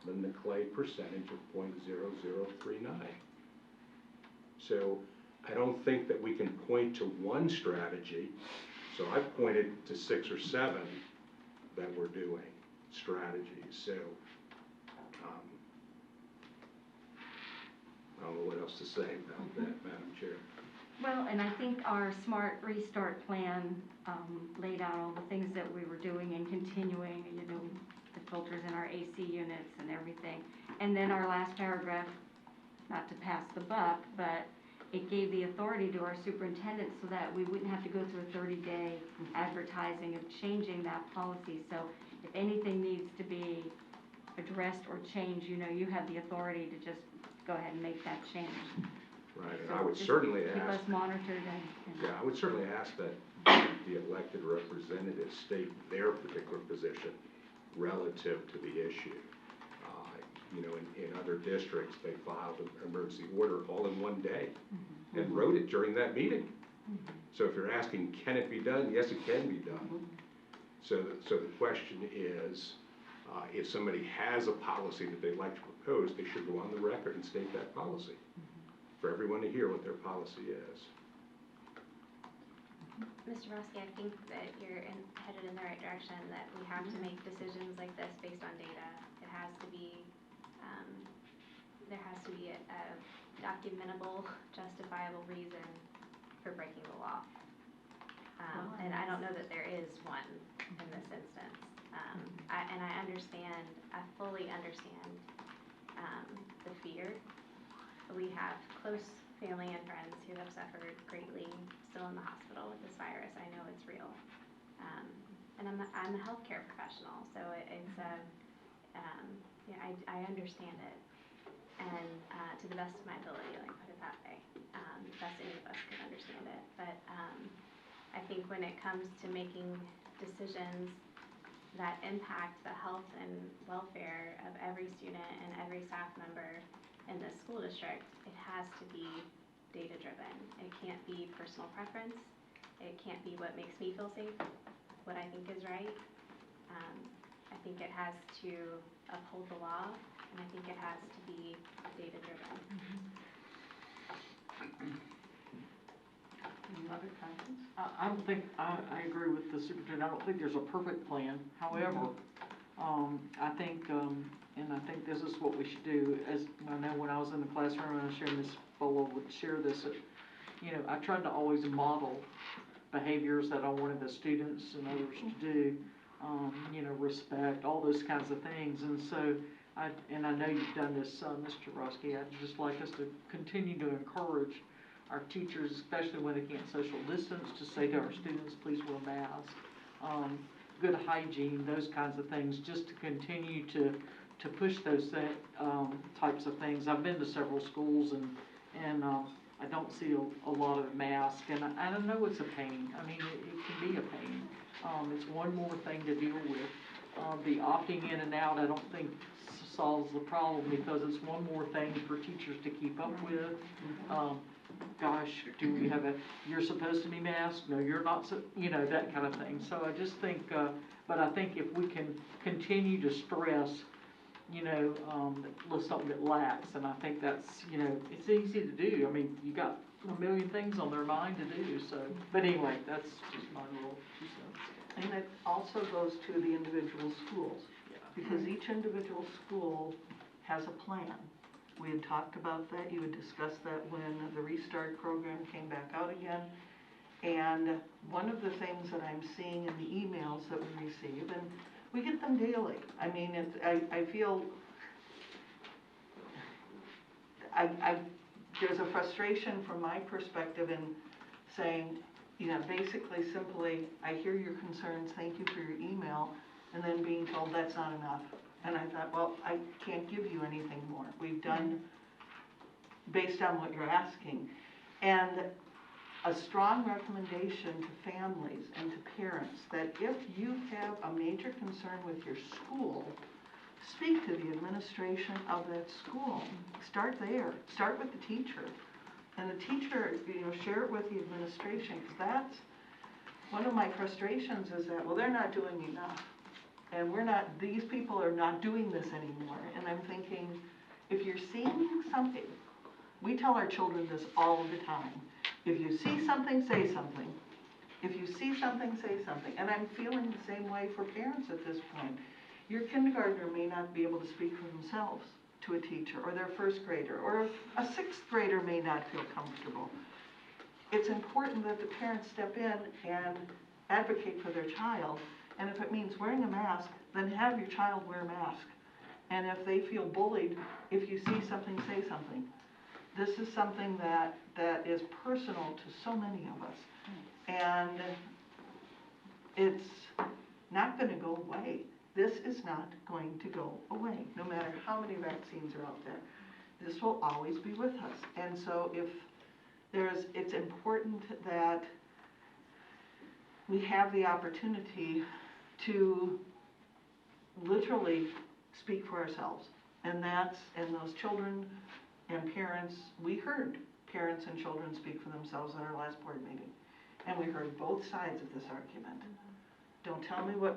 [SPEAKER 3] than the Clay percentage of 0.0039. So I don't think that we can point to one strategy. So I've pointed to 6 or 7 that we're doing strategies. So I don't know what else to say about that, Madam Chair.
[SPEAKER 4] Well, and I think our Smart Restart plan laid out all the things that we were doing and continuing, the filters in our AC units and everything. And then our last paragraph, not to pass the buck, but it gave the authority to our superintendent so that we wouldn't have to go through a 30-day advertising of changing that policy. So if anything needs to be addressed or changed, you have the authority to just go ahead and make that change.
[SPEAKER 3] Right, and
[SPEAKER 4] So
[SPEAKER 3] I would
[SPEAKER 4] just
[SPEAKER 3] certainly
[SPEAKER 4] keep
[SPEAKER 3] ask.
[SPEAKER 4] us monitored and
[SPEAKER 3] Yeah, I would certainly ask that the elected representatives state their particular position relative to the issue. In other districts, they filed an emergency order all in one day and wrote it during that meeting. So if you're asking, can it be done? Yes, it can be done. So the question is, if somebody has a policy that they'd like to propose, they should go on the record and state that policy for everyone to hear what their policy is.
[SPEAKER 8] Mr. Roski, I think that you're headed in the right direction, that we have to make decisions like this based on data. It has to be, there has to be a documentable, justifiable reason for breaking the law. And I don't know that there is one in this instance. I understand, I fully understand the fear. We have close family and friends who have suffered greatly, still in the hospital with this virus. I know it's real. And I'm a healthcare professional, so it's I understand it. And to the best of my ability, let me put it that way. Best any of us can understand it. But I think when it comes to making decisions that impact the health and welfare of every student and every staff member in the school district, it has to be data-driven. It can't be personal preference. It can't be what makes me feel safe, what I think is right. I think it has to uphold the law, and I think it has to be data-driven.
[SPEAKER 2] Any other comments?
[SPEAKER 9] I don't think, I agree with the superintendent. I don't think there's a perfect plan. However, I think, and I think this is what we should do, as I know when I was in the classroom, and I'm sure Ms. Bolo would share this, you know, I tried to always model behaviors that I wanted the students and others to do, you know, respect, all those kinds of things. And so, I know you've done this, Mr. Roski, I'd just like us to continue to encourage our teachers, especially when they can't social distance, to say to our students, please wear masks, good hygiene, those kinds of things, just to continue to push those types of things. I've been to several schools and I don't see a lot of masks, and I know it's a pain. I mean, it can be a pain. It's one more thing to deal with. The opting in and out, I don't think solves the problem, because it's one more thing for teachers to keep up with. Gosh, do we have you're supposed to be masked? No, you're not, you know, that kind of thing. So I just think, but I think if we can continue to stress, you know, let's don't get lax, and I think that's, you know, it's easy to do. I mean, you got a million things on their mind to do, so, but anyway, that's just my little 2 cents.
[SPEAKER 2] And it also goes to the individual schools, because each individual school has a plan. We had talked about that, you had discussed that when the Restart program came back out again. And one of the things that I'm seeing in the emails that we receive, and we get them daily. I mean, I feel, there's a frustration from my perspective in saying, you know, basically simply, I hear your concerns, thank you for your email, and then being told that's not enough. And I thought, well, I can't give you anything more. We've done based on what you're asking. And a strong recommendation to families and to parents that if you have a major concern with your school, speak to the administration of that school. Start there. Start with the teacher. And the teacher, you know, share it with the administration, because that's one of my frustrations is that, well, they're not doing enough. And these people are not doing this anymore. And I'm thinking, if you're seeing something, we tell our children this all the time. If you see something, say something. If you see something, say something. And I'm feeling the same way for parents at this point. Your kindergartner may not be able to speak for themselves to a teacher, or their first grader, or a sixth grader may not feel comfortable. It's important that the parents step in and advocate for their child. And if it means wearing a mask, then have your child wear a mask. And if they feel bullied, if you see something, say something. This is something that is personal to so many of us. And it's not going to go away. This is not going to go away, no matter how many vaccines are out there. This will always be with us. And so it's important that we have the opportunity to literally speak for ourselves. And those children and parents, we heard parents and children speak for themselves at our last board meeting. And we heard both sides of this argument. Don't tell me what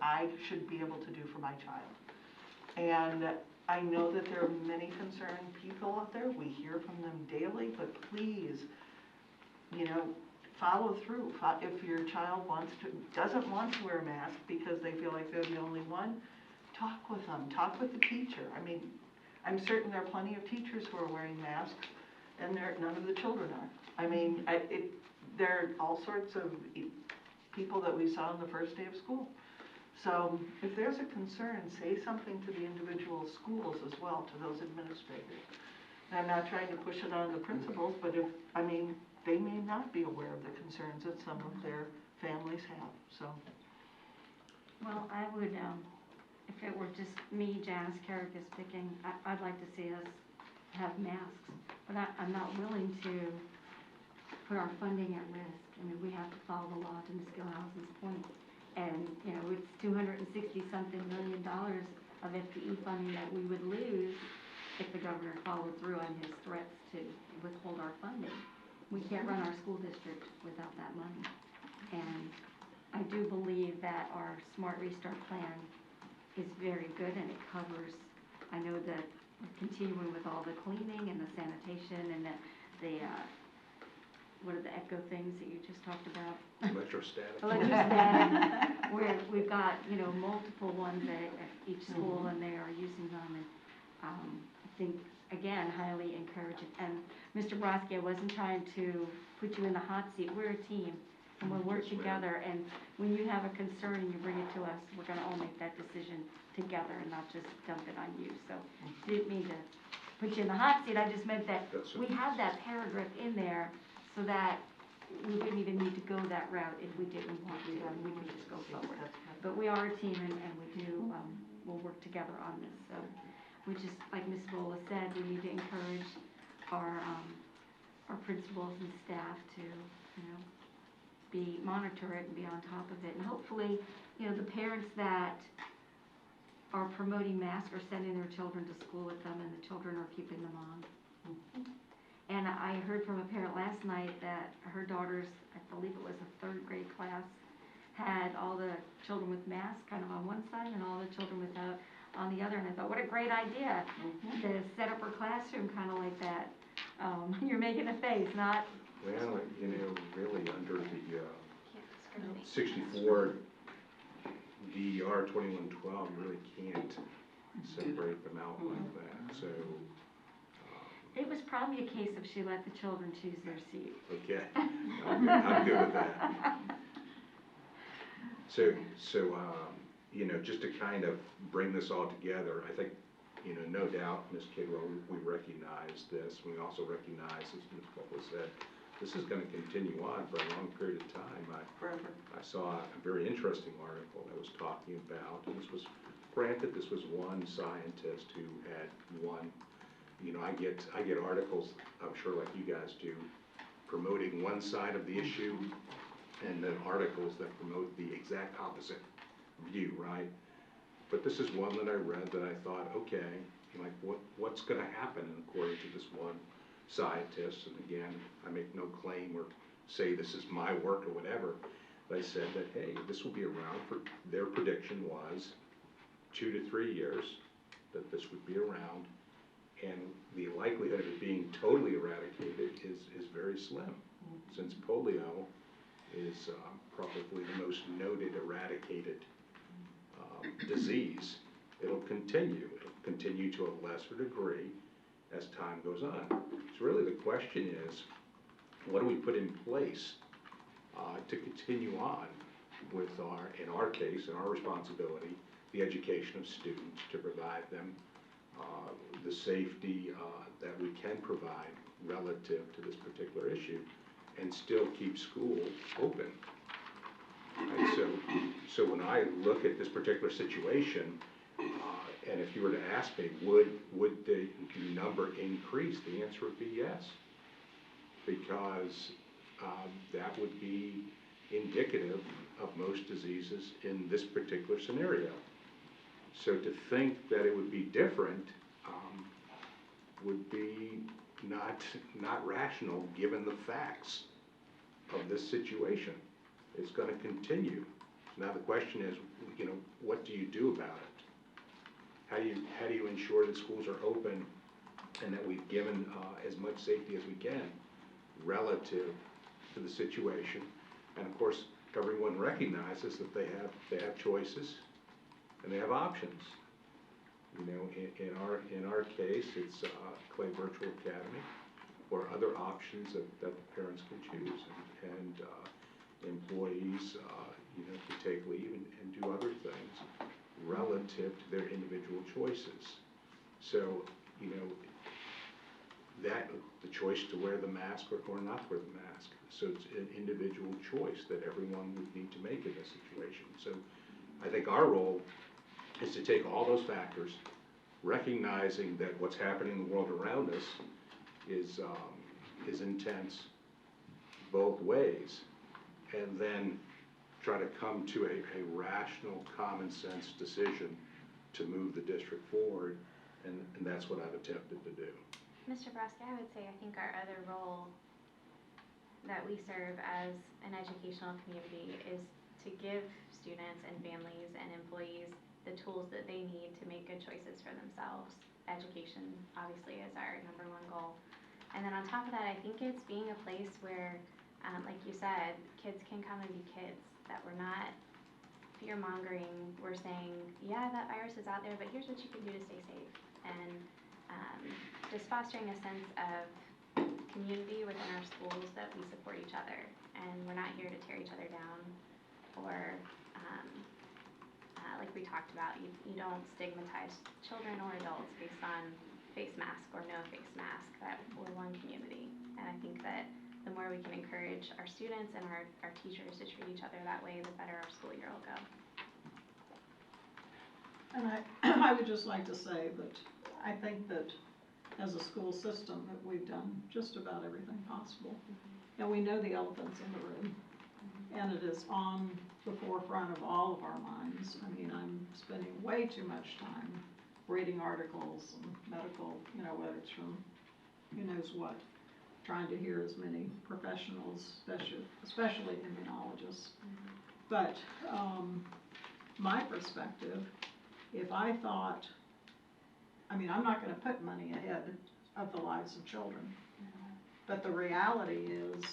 [SPEAKER 2] I should be able to do for my child. And I know that there are many concerned people out there. We hear from them daily, but please, you know, follow through. If your child doesn't want to wear a mask because they feel like they're the only one, talk with them, talk with the teacher. I mean, I'm certain there are plenty of teachers who are wearing masks, and none of the children are. I mean, there are all sorts of people that we saw on the first day of school. So if there's a concern, say something to the individual schools as well, to those administrators. And I'm not trying to push it on the principals, but they may not be aware of the concerns that some of their families have, so.
[SPEAKER 4] Well, I would, if it were just me, Janice Carrick is picking, I'd like to see us have masks, but I'm not willing to put our funding at risk. I mean, we have to follow the law, to Ms. Gilhousen's point. And, you know, it's $260-something million of FTE funding that we would lose if the governor followed through on his threats to withhold our funding. We can't run our school district without that money. And I do believe that our Smart Restart plan is very good, and it covers, I know that we're continuing with all the cleaning and the sanitation and the what are the echo things that you just talked about?
[SPEAKER 3] Electrostatic.
[SPEAKER 4] Electrostatic, where we've got, you know, multiple ones at each school, and they are using them, and I think, again, highly encouraging. And Mr. Brodsky, I wasn't trying to put you in the hot seat. We're a team, and we'll work
[SPEAKER 3] Yes, ma'am.
[SPEAKER 4] together, and when you have a concern and you bring it to us, we're gonna all make that decision together and not just dump it on you. So, didn't mean to put you in the hot seat, I just meant that
[SPEAKER 3] That's
[SPEAKER 4] we have that paragraph in there so that we wouldn't even need to go that route if we didn't want to, and we could just go forward. But we are a team, and we do, we'll work together on this, so. We just, like Ms. Bola said, we need to encourage our principals and staff to, you know, monitor it and be on top of it. And hopefully, you know, the parents that are promoting masks are sending their children to school with them, and the children are keeping them on. And I heard from a parent last night that her daughter's, I believe it was a 3rd grade class, had all the children with masks kind of on one side and all the children without on the other. And I thought, what a great idea to set up her classroom kind of like that. You're making a face, not.
[SPEAKER 3] Well, you know, really under the
[SPEAKER 8] Can't discriminate.
[SPEAKER 3] 64 DER 2112, you really can't separate them out like that, so.
[SPEAKER 4] It was probably a case of she let the children choose their seat.
[SPEAKER 3] Okay, I'm good with that. So, you know, just to kind of bring this all together, I think, you know, no doubt, Ms. Kidwell, we recognize this. We also recognize, as Ms. Bola said, this is gonna continue on for a long period of time. I saw a very interesting article that was talking about, and this was, granted, this was one scientist who had one, you know, I get articles, I'm sure like you guys do, promoting one side of the issue, and then articles that promote the exact opposite view, right? But this is one that I read that I thought, okay, like what's gonna happen according to this one scientist? And again, I make no claim or say this is my work or whatever. They said that, hey, this will be around for, their prediction was 2 to 3 years that this would be around, and the likelihood of it being totally eradicated is very slim, since polio is probably the most noted eradicated disease. It'll continue to a lesser degree as time goes on. So really the question is, what do we put in place to continue on with in our case, in our responsibility, the education of students, to provide them the safety that we can provide relative to this particular issue, and still keep school open. Right? So when I look at this particular situation, and if you were to ask me, would the number increase? The answer would be yes, because that would be indicative of most diseases in this particular scenario. So to think that it would be different would be not rational given the facts of this situation. It's going to continue. Now the question is, you know, what do you do about it? How do you ensure that schools are open and that we've given as much safety as we can relative to the situation? And of course, everyone recognizes that they have choices and they have options. You know, in our case, it's Clay Virtual Academy, or other options that the parents can choose, and employees, you know, to take leave and do other things relative to their individual choices. So, you know, that the choice to wear the mask or not wear the mask. So it's an individual choice that everyone would need to make in this situation. So I think our role is to take all those factors, recognizing that what's happening in the world around us is intense both ways, and then try to come to a rational, common sense decision to move the district forward, and that's what I've attempted to do.
[SPEAKER 8] Mr. Broski, I would say I think our other role that we serve as an educational community is to give students and families and employees the tools that they need to make good choices for themselves. Education obviously is our #1 goal. And then on top of that, I think it's being a place where, like you said, kids can come and be kids, that we're not fear-mongering. We're saying, yeah, that virus is out there, but here's what you can do to stay safe. And just fostering a sense of community within our schools, that we support each other. And we're not here to tear each other down, or like we talked about, you don't stigmatize children or adults based on face mask or no face mask, that we're one community. And I think that the more we can encourage our students and our teachers to treat each other that way, the better our school year will go.
[SPEAKER 1] And I would just like to say that I think that as a school system that we've done just about everything possible. And we know the elephants in the room, and it is on the forefront of all of our minds. I mean, I'm spending way too much time reading articles and medical, whether it's from who knows what, trying to hear as many professionals, especially immunologists. But my perspective, if I thought, I'm not going to put money ahead of the lives of children, but the reality is,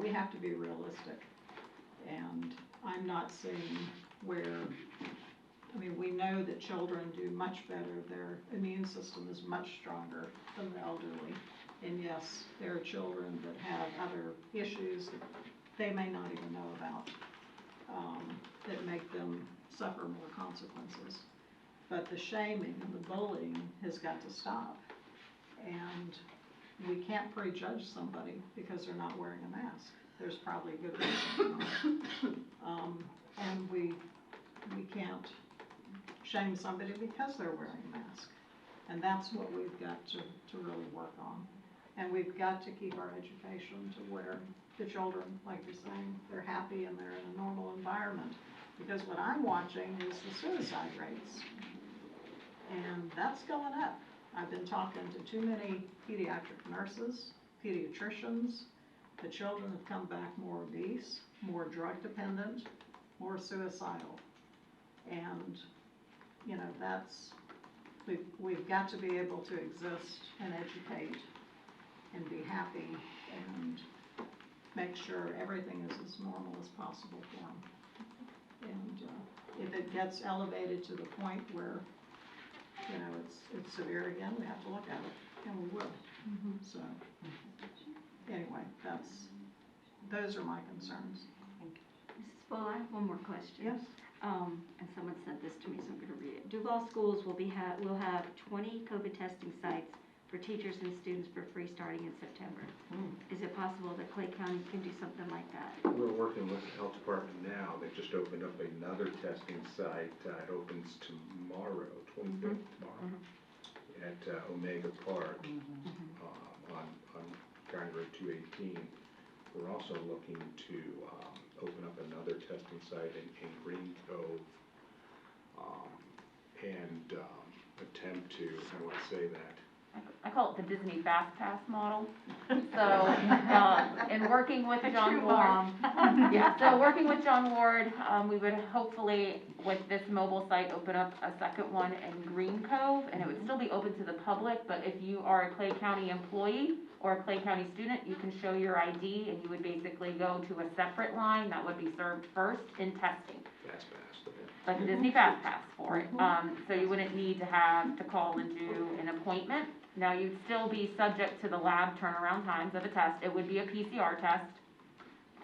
[SPEAKER 1] we have to be realistic. And I'm not seeing where, we know that children do much better. Their immune system is much stronger than the elderly. And yes, there are children that have other issues that they may not even know about, that make them suffer more consequences. But the shaming and the bullying has got to stop. And we can't prejudge somebody because they're not wearing a mask. There's probably a good reason for it. And we can't shame somebody because they're wearing a mask. And that's what we've got to really work on. And we've got to keep our education to where the children, like you're saying, they're happy and they're in a normal environment. Because what I'm watching is the suicide rates. And that's going up. I've been talking to too many pediatric nurses, pediatricians. The children have come back more obese, more drug dependent, more suicidal. And, we've got to be able to exist and educate and be happy and make sure everything is as normal as possible for them. And if it gets elevated to the point where, it's severe again, we have to look at it, and we will. So, anyway, those are my concerns.
[SPEAKER 4] Mrs. Bull, I have one more question.
[SPEAKER 2] Yes.
[SPEAKER 4] And someone sent this to me, so I'm going to read it. Duval Schools will have 20 COVID testing sites for teachers and students for free starting in September. Is it possible that Clay County can do something like that?
[SPEAKER 3] We're working with the health department now. They just opened up another testing site. It opens tomorrow, 25th tomorrow, at Omega Park on County Road 218. We're also looking to open up another testing site in Green Cove and attempt to, how do I say that?
[SPEAKER 5] I call it the Disney Fast Pass model. So, in working with John Ward, working with John Ward, we would hopefully, with this mobile site, open up a second one in Green Cove, and it would still be open to the public, but if you are a Clay County employee or a Clay County student, you can show your ID, and you would basically go to a separate line that would be served first in testing.
[SPEAKER 3] Fast Pass.
[SPEAKER 5] Like a Disney Fast Pass for it. So you wouldn't need to call and do an appointment. Now, you'd still be subject to the lab turnaround times of a test. It would be a PCR test,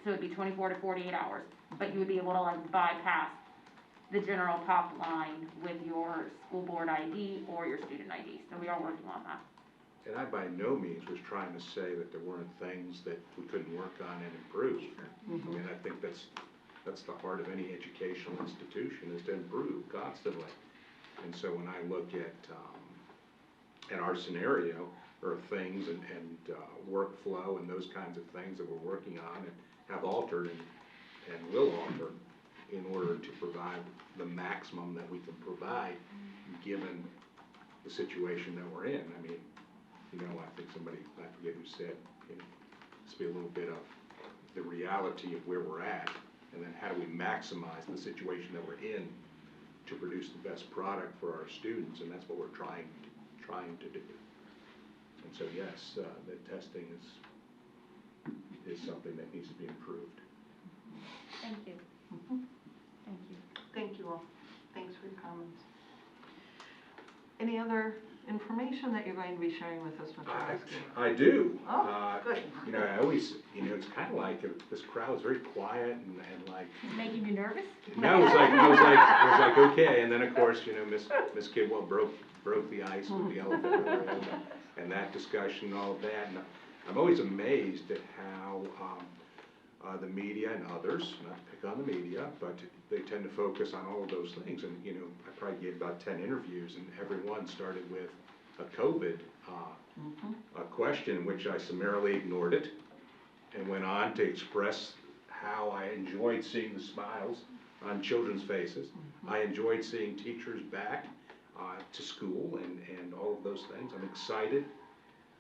[SPEAKER 5] so it'd be 24 to 48 hours. But you would be able to bypass the general pop line with your school board ID or your student ID. So we are working on that.
[SPEAKER 3] And I by no means was trying to say that there weren't things that we couldn't work on and improve. I think that's the heart of any educational institution, is to improve constantly. And so when I look at our scenario, or things and workflow and those kinds of things that we're working on and have altered and will alter in order to provide the maximum that we can provide, given the situation that we're in. I mean, you know, I think somebody, I forget who said, you know, let's be a little bit of the reality of where we're at, and then how do we maximize the situation that we're in to produce the best product for our students, and that's what we're trying to do. And so yes, the testing is something that needs to be improved.
[SPEAKER 4] Thank you. Thank you.
[SPEAKER 2] Thank you all. Thanks for your comments. Any other information that you're going to be sharing with us, Mr. Lasky?
[SPEAKER 3] I do.
[SPEAKER 2] Oh, good.
[SPEAKER 3] You know, I always, you know, it's kind of like this crowd is very quiet and like.
[SPEAKER 4] Is it making you nervous?
[SPEAKER 3] No, I was like, okay, and then of course, you know, Miss Kidwell broke the ice with the elephant in the room and that discussion and all of that. And I'm always amazed at how the media and others, not to pick on the media, but they tend to focus on all of those things. And you know, I probably gave about 10 interviews, and every one started with a COVID a question, in which I summarily ignored it and went on to express how I enjoyed seeing the smiles on children's faces. I enjoyed seeing teachers back to school and all of those things. I'm excited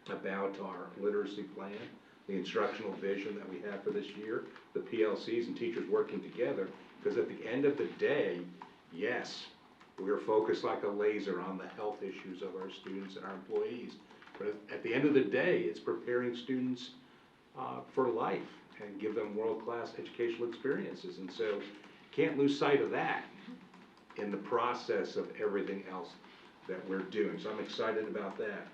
[SPEAKER 3] about our literacy plan, the instructional vision that we have for this year, the PLCs and teachers working together, because at the end of the day, yes, we are focused like a laser on the health issues of our students and our employees, but at the end of the day, it's preparing students for life and give them world-class educational experiences, and so can't lose sight of that in the process of everything else that we're doing. So I'm excited about that.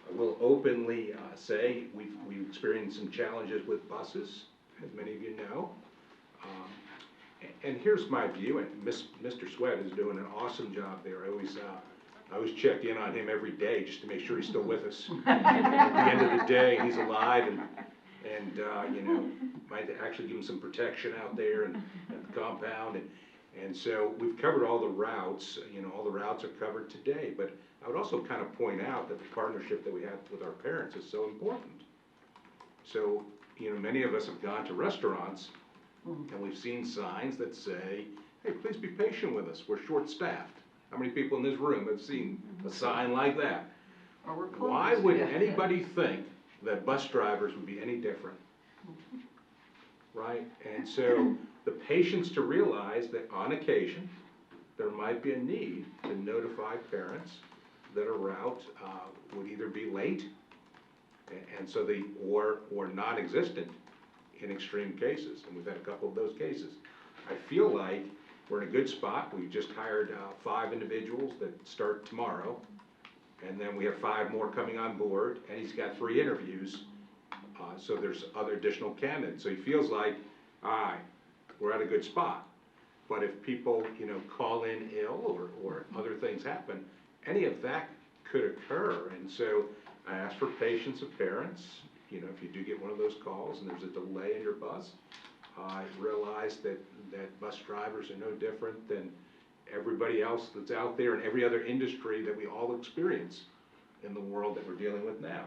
[SPEAKER 3] I will openly say we've experienced some challenges with buses, as many of you know. And here's my view, and Mr. Sweat is doing an awesome job there. I always check in on him every day just to make sure he's still with us. At the end of the day, he's alive and you know, might actually give him some protection out there and at the compound. And so we've covered all the routes, you know, all the routes are covered today, but I would also kind of point out that the partnership that we have with our parents is so important. So, you know, many of us have gone to restaurants and we've seen signs that say, hey, please be patient with us, we're short-staffed. How many people in this room have seen a sign like that?
[SPEAKER 2] Or we're closed.
[SPEAKER 3] Why would anybody think that bus drivers would be any different? Right? And so the patience to realize that on occasion, there might be a need to notify parents that a route would either be late, and so or non-existent in extreme cases, and we've had a couple of those cases. I feel like we're in a good spot. We've just hired 5 individuals that start tomorrow, and then we have 5 more coming on board, and he's got 3 interviews, so there's other additional candidates. So he feels like, all right, we're at a good spot. But if people, you know, call in ill or other things happen, any of that could occur. And so I ask for patience of parents. You know, if you do get one of those calls and there's a delay in your bus, I realize that bus drivers are no different than everybody else that's out there in every other industry that we all experience in the world that we're dealing with now.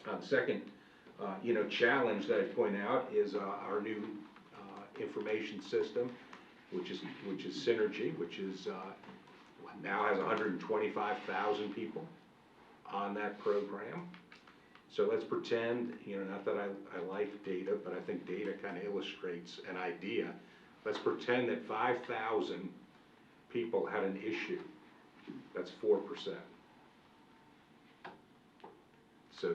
[SPEAKER 3] The second, you know, challenge that I point out is our new information system, which is Synergy, which is now has 125,000 people on that program. So let's pretend, you know, not that I like data, but I think data kind of illustrates an idea. Let's pretend that 5,000 people had an issue. That's 4%. So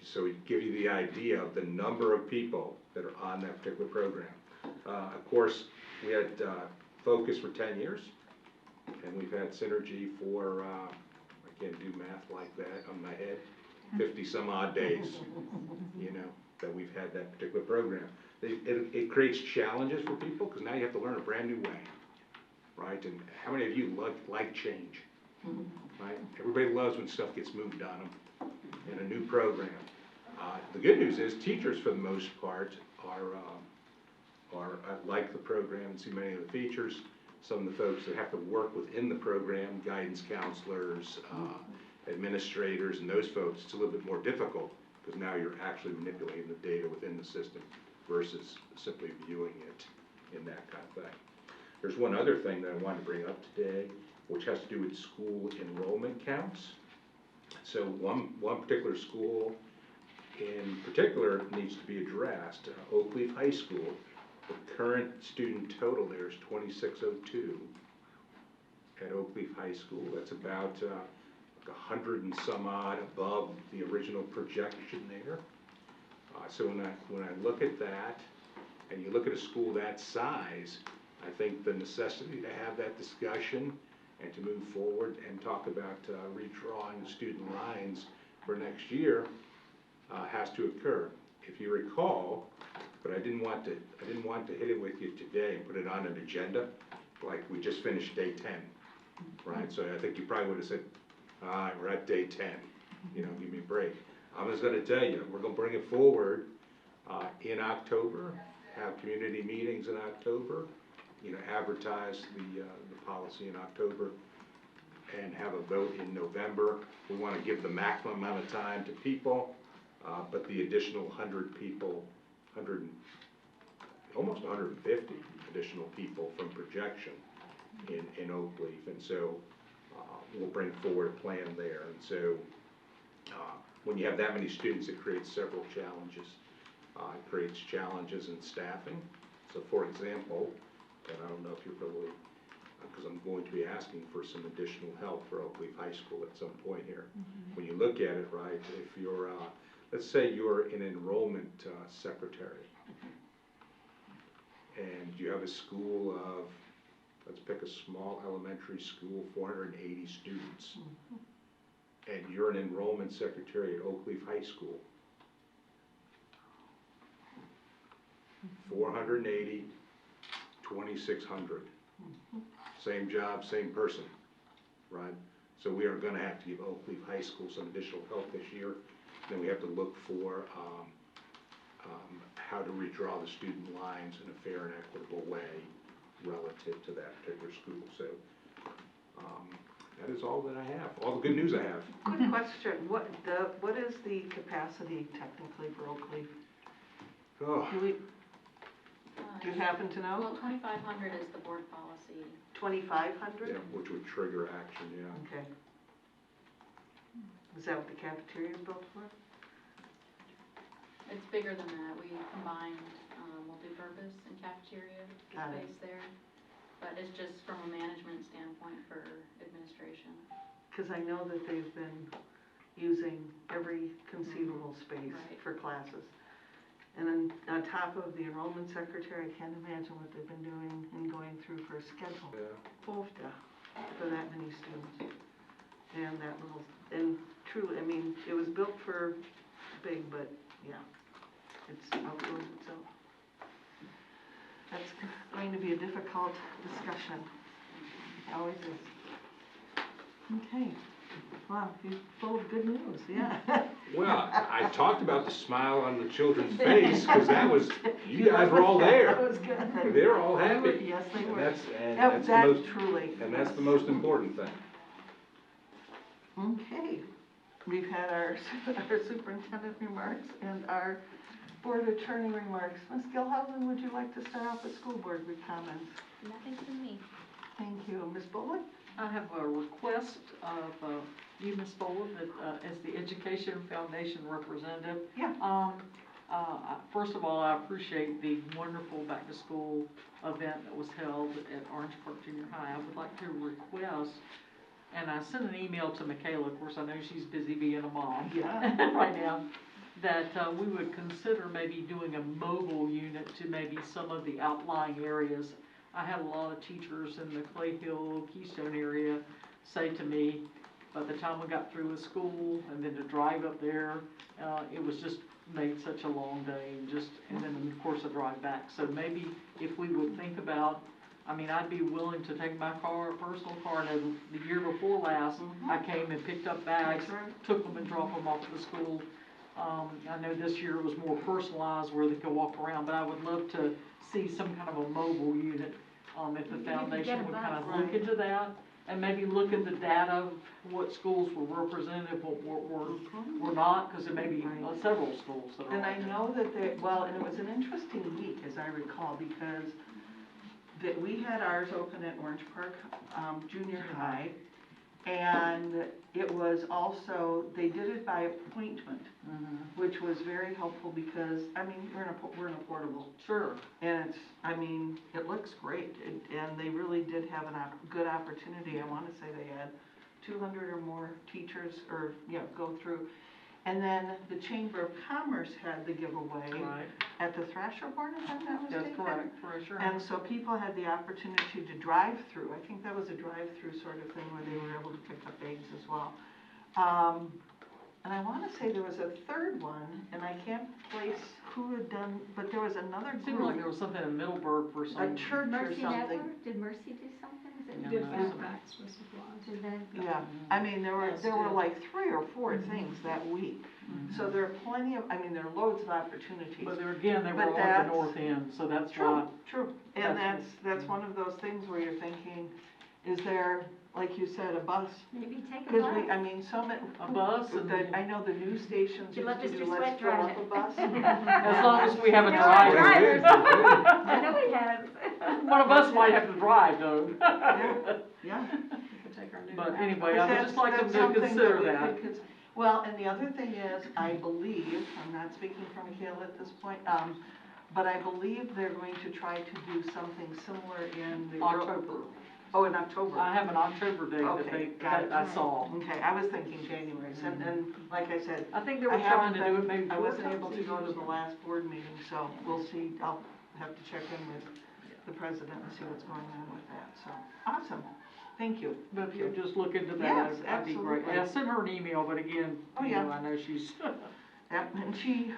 [SPEAKER 3] so we give you the idea of the number of people that are on that particular program. Of course, we had Focus for 10 years, and we've had Synergy for, I can't do math like that on my head, 50 some odd days, you know, that we've had that particular program. It creates challenges for people, because now you have to learn a brand new way, right? And how many of you like change, right? Everybody loves when stuff gets moved on them in a new program. The good news is teachers, for the most part, like the program and see many of the features. Some of the folks that have to work within the program, guidance counselors, administrators and those folks, it's a little bit more difficult, because now you're actually manipulating the data within the system versus simply viewing it in that kind of thing. There's one other thing that I wanted to bring up today, which has to do with school enrollment counts. So one particular school in particular needs to be addressed, Oakleaf High School. The current student total there is 2602 at Oakleaf High School. That's about 100 and some odd above the original projection there. So when I look at that, and you look at a school that size, I think the necessity to have that discussion and to move forward and talk about redrawing student lines for next year has to occur. If you recall, but I didn't want to hit it with you today and put it on an agenda, like we just finished day 10, right? So I think you probably would have said, all right, we're at day 10, you know, give me a break. I'm just gonna tell you, we're gonna bring it forward in October, have community meetings in October, you know, advertise the policy in October, and have a vote in November. We wanna give the maximum amount of time to people, but the additional 100 people, almost 150 additional people from projection in Oakleaf, and so we'll bring forward a plan there. And so when you have that many students, it creates several challenges. It creates challenges in staffing. So for example, and I don't know if you're really, because I'm going to be asking for some additional help for Oakleaf High School at some point here. When you look at it, right, if you're, let's say you're an enrollment secretary, and you have a school of, let's pick a small elementary school, 480 students, and you're an enrollment secretary at Oakleaf High School. 480, 2,600. Same job, same person, right? So we are gonna have to give Oakleaf High School some additional help this year. Then we have to look for how to redraw the student lines in a fair and equitable way relative to that particular school. So that is all that I have, all the good news I have.
[SPEAKER 2] Good question. What is the capacity technically for Oakleaf?
[SPEAKER 3] Oh,
[SPEAKER 2] Do you happen to know?
[SPEAKER 11] Well, 2,500 is the board policy.
[SPEAKER 2] 2,500?
[SPEAKER 3] yeah, which would trigger action, yeah.
[SPEAKER 2] Okay. Is that what the cafeteria is built for?
[SPEAKER 11] It's bigger than that. We combined multi-purpose and cafeteria
[SPEAKER 2] Got it.
[SPEAKER 11] space there. But it's just from a management standpoint for administration.
[SPEAKER 2] Because I know that they've been using every conceivable space
[SPEAKER 11] Right.
[SPEAKER 2] for classes. And then on top of the enrollment secretary, I can't imagine what they've been doing and going through for a schedule.
[SPEAKER 3] Yeah.
[SPEAKER 2] For that many students. And that little, and truly, I mean, it was built for big, but yeah, it's outgrown itself. That's going to be a difficult discussion. It always is. Okay. Wow, you're full of good news, yeah.
[SPEAKER 3] Well, I talked about the smile on the children's face, because that was, you guys were all there.
[SPEAKER 2] That was good.
[SPEAKER 3] They were all happy.
[SPEAKER 2] Yes, they
[SPEAKER 3] And
[SPEAKER 2] were.
[SPEAKER 3] that's the
[SPEAKER 2] That
[SPEAKER 3] most,
[SPEAKER 2] truly.
[SPEAKER 3] and that's the most important thing.
[SPEAKER 2] Okay, we've had our superintendent remarks and our board attorney remarks. Ms. Gilhousen, would you like to start off with school board comments?
[SPEAKER 8] Nothing from me.
[SPEAKER 2] Thank you. Ms. Bullock?
[SPEAKER 9] I have a request of you, Ms. Boland, that as the Education Foundation representative.
[SPEAKER 2] Yeah.
[SPEAKER 9] First of all, I appreciate the wonderful back-to-school event that was held at Orange Park Junior High. I would like to request, and I sent an email to Michaela, of course I know she's busy being a mom right now, that we would consider maybe doing a mobile unit to maybe some of the outlying areas. I had a lot of teachers in the Clay Hill, Keystone area say to me, by the time we got through with school and then to drive up there, it was just made such a long day, and then of course a drive back. So maybe if we would think about, I mean, I'd be willing to take my personal car, and the year before last, I came and picked up bags, took them and dropped them off at the school. I know this year it was more personalized where they could walk around, but I would love to see some kind of a mobile unit, if the foundation would kind of look into that. and maybe look at the data of what schools were represented, what were not, because there may be several schools that are
[SPEAKER 2] And I
[SPEAKER 9] like that.
[SPEAKER 2] know that and it was an interesting week, as I recall, because that we had ours open at Orange Park, Junior High, and it was also, they did it by appointment, which was very helpful because, I mean, we're in a portable.
[SPEAKER 9] Sure.
[SPEAKER 2] And it's, I mean, it looks great, and they really did have good opportunity. I wanna say they had 200 or more teachers, or, go through. And then the Chamber of Commerce had the giveaway
[SPEAKER 9] Right.
[SPEAKER 2] at the Thrasher Barn, if I'm not mistaken.
[SPEAKER 9] That's correct, for sure.
[SPEAKER 2] And so people had the opportunity to drive through. I think that was a drive-through sort of thing where they were able to pick up eggs as well. And I wanna say there was a third one, and I can't place who had done, but there was another
[SPEAKER 9] It seemed like there
[SPEAKER 2] group,
[SPEAKER 9] was something in Middleburg for
[SPEAKER 2] a
[SPEAKER 9] some.
[SPEAKER 2] church or
[SPEAKER 4] Mercy
[SPEAKER 2] something.
[SPEAKER 4] Network, did Mercy do something? Is it?
[SPEAKER 9] Yeah.
[SPEAKER 1] Did
[SPEAKER 9] no.
[SPEAKER 1] backpacks with supplies.
[SPEAKER 4] Did they?
[SPEAKER 2] Yeah, I mean, there were
[SPEAKER 1] Yes,
[SPEAKER 2] like
[SPEAKER 1] did.
[SPEAKER 2] 3 or 4 things that week. So there are plenty of, I mean, there are loads of opportunities.
[SPEAKER 9] But there again, they were
[SPEAKER 2] But
[SPEAKER 9] all at
[SPEAKER 2] that's-
[SPEAKER 9] the north end, so that's
[SPEAKER 2] True,
[SPEAKER 9] why.
[SPEAKER 2] true, and
[SPEAKER 9] That's
[SPEAKER 2] that's one of those things where you're thinking, is there, like you said, a bus?
[SPEAKER 4] Maybe take a
[SPEAKER 2] Because
[SPEAKER 4] bus.
[SPEAKER 2] I mean, so many.
[SPEAKER 9] A bus and-
[SPEAKER 2] I know the news stations
[SPEAKER 4] You
[SPEAKER 2] used
[SPEAKER 4] let
[SPEAKER 2] to
[SPEAKER 4] Mr.
[SPEAKER 2] do,
[SPEAKER 4] Sweat
[SPEAKER 2] let's fill
[SPEAKER 4] drive
[SPEAKER 2] up a
[SPEAKER 4] it.
[SPEAKER 2] bus.
[SPEAKER 9] As long as we have a
[SPEAKER 4] There are
[SPEAKER 9] driver.
[SPEAKER 4] drivers. I know he has.
[SPEAKER 9] One of us might have to drive though.
[SPEAKER 2] Yeah.
[SPEAKER 1] We could take our new.
[SPEAKER 9] But
[SPEAKER 1] backpacks.
[SPEAKER 9] anyway, I would just like them
[SPEAKER 2] That's
[SPEAKER 9] to
[SPEAKER 2] something
[SPEAKER 9] consider
[SPEAKER 2] we
[SPEAKER 9] that.
[SPEAKER 2] could well, and the other thing is, I believe, I'm not speaking for Michaela at this point, but I believe they're going to try to do something similar in the.
[SPEAKER 9] October.
[SPEAKER 2] Oh, in October.
[SPEAKER 9] I have an October date
[SPEAKER 2] Okay, got it.
[SPEAKER 9] that I saw.
[SPEAKER 2] Okay, I was thinking January, and like I said,
[SPEAKER 9] I think they
[SPEAKER 2] I
[SPEAKER 9] were trying
[SPEAKER 2] haven't
[SPEAKER 9] to do it maybe
[SPEAKER 2] been, I
[SPEAKER 9] 4
[SPEAKER 2] wasn't able
[SPEAKER 9] times
[SPEAKER 2] to
[SPEAKER 9] a
[SPEAKER 2] go to
[SPEAKER 9] year.
[SPEAKER 2] the last board meeting, so we'll see, I'll have to check in with the president and see what's going on with that, so, awesome, thank you.
[SPEAKER 9] But if you just look into that,
[SPEAKER 2] Yes,
[SPEAKER 9] that'd be great.
[SPEAKER 2] absolutely.
[SPEAKER 9] And I sent her an email, but again,
[SPEAKER 2] Oh,
[SPEAKER 9] you
[SPEAKER 2] yeah.
[SPEAKER 9] know, I know she's.
[SPEAKER 2] Yep, and she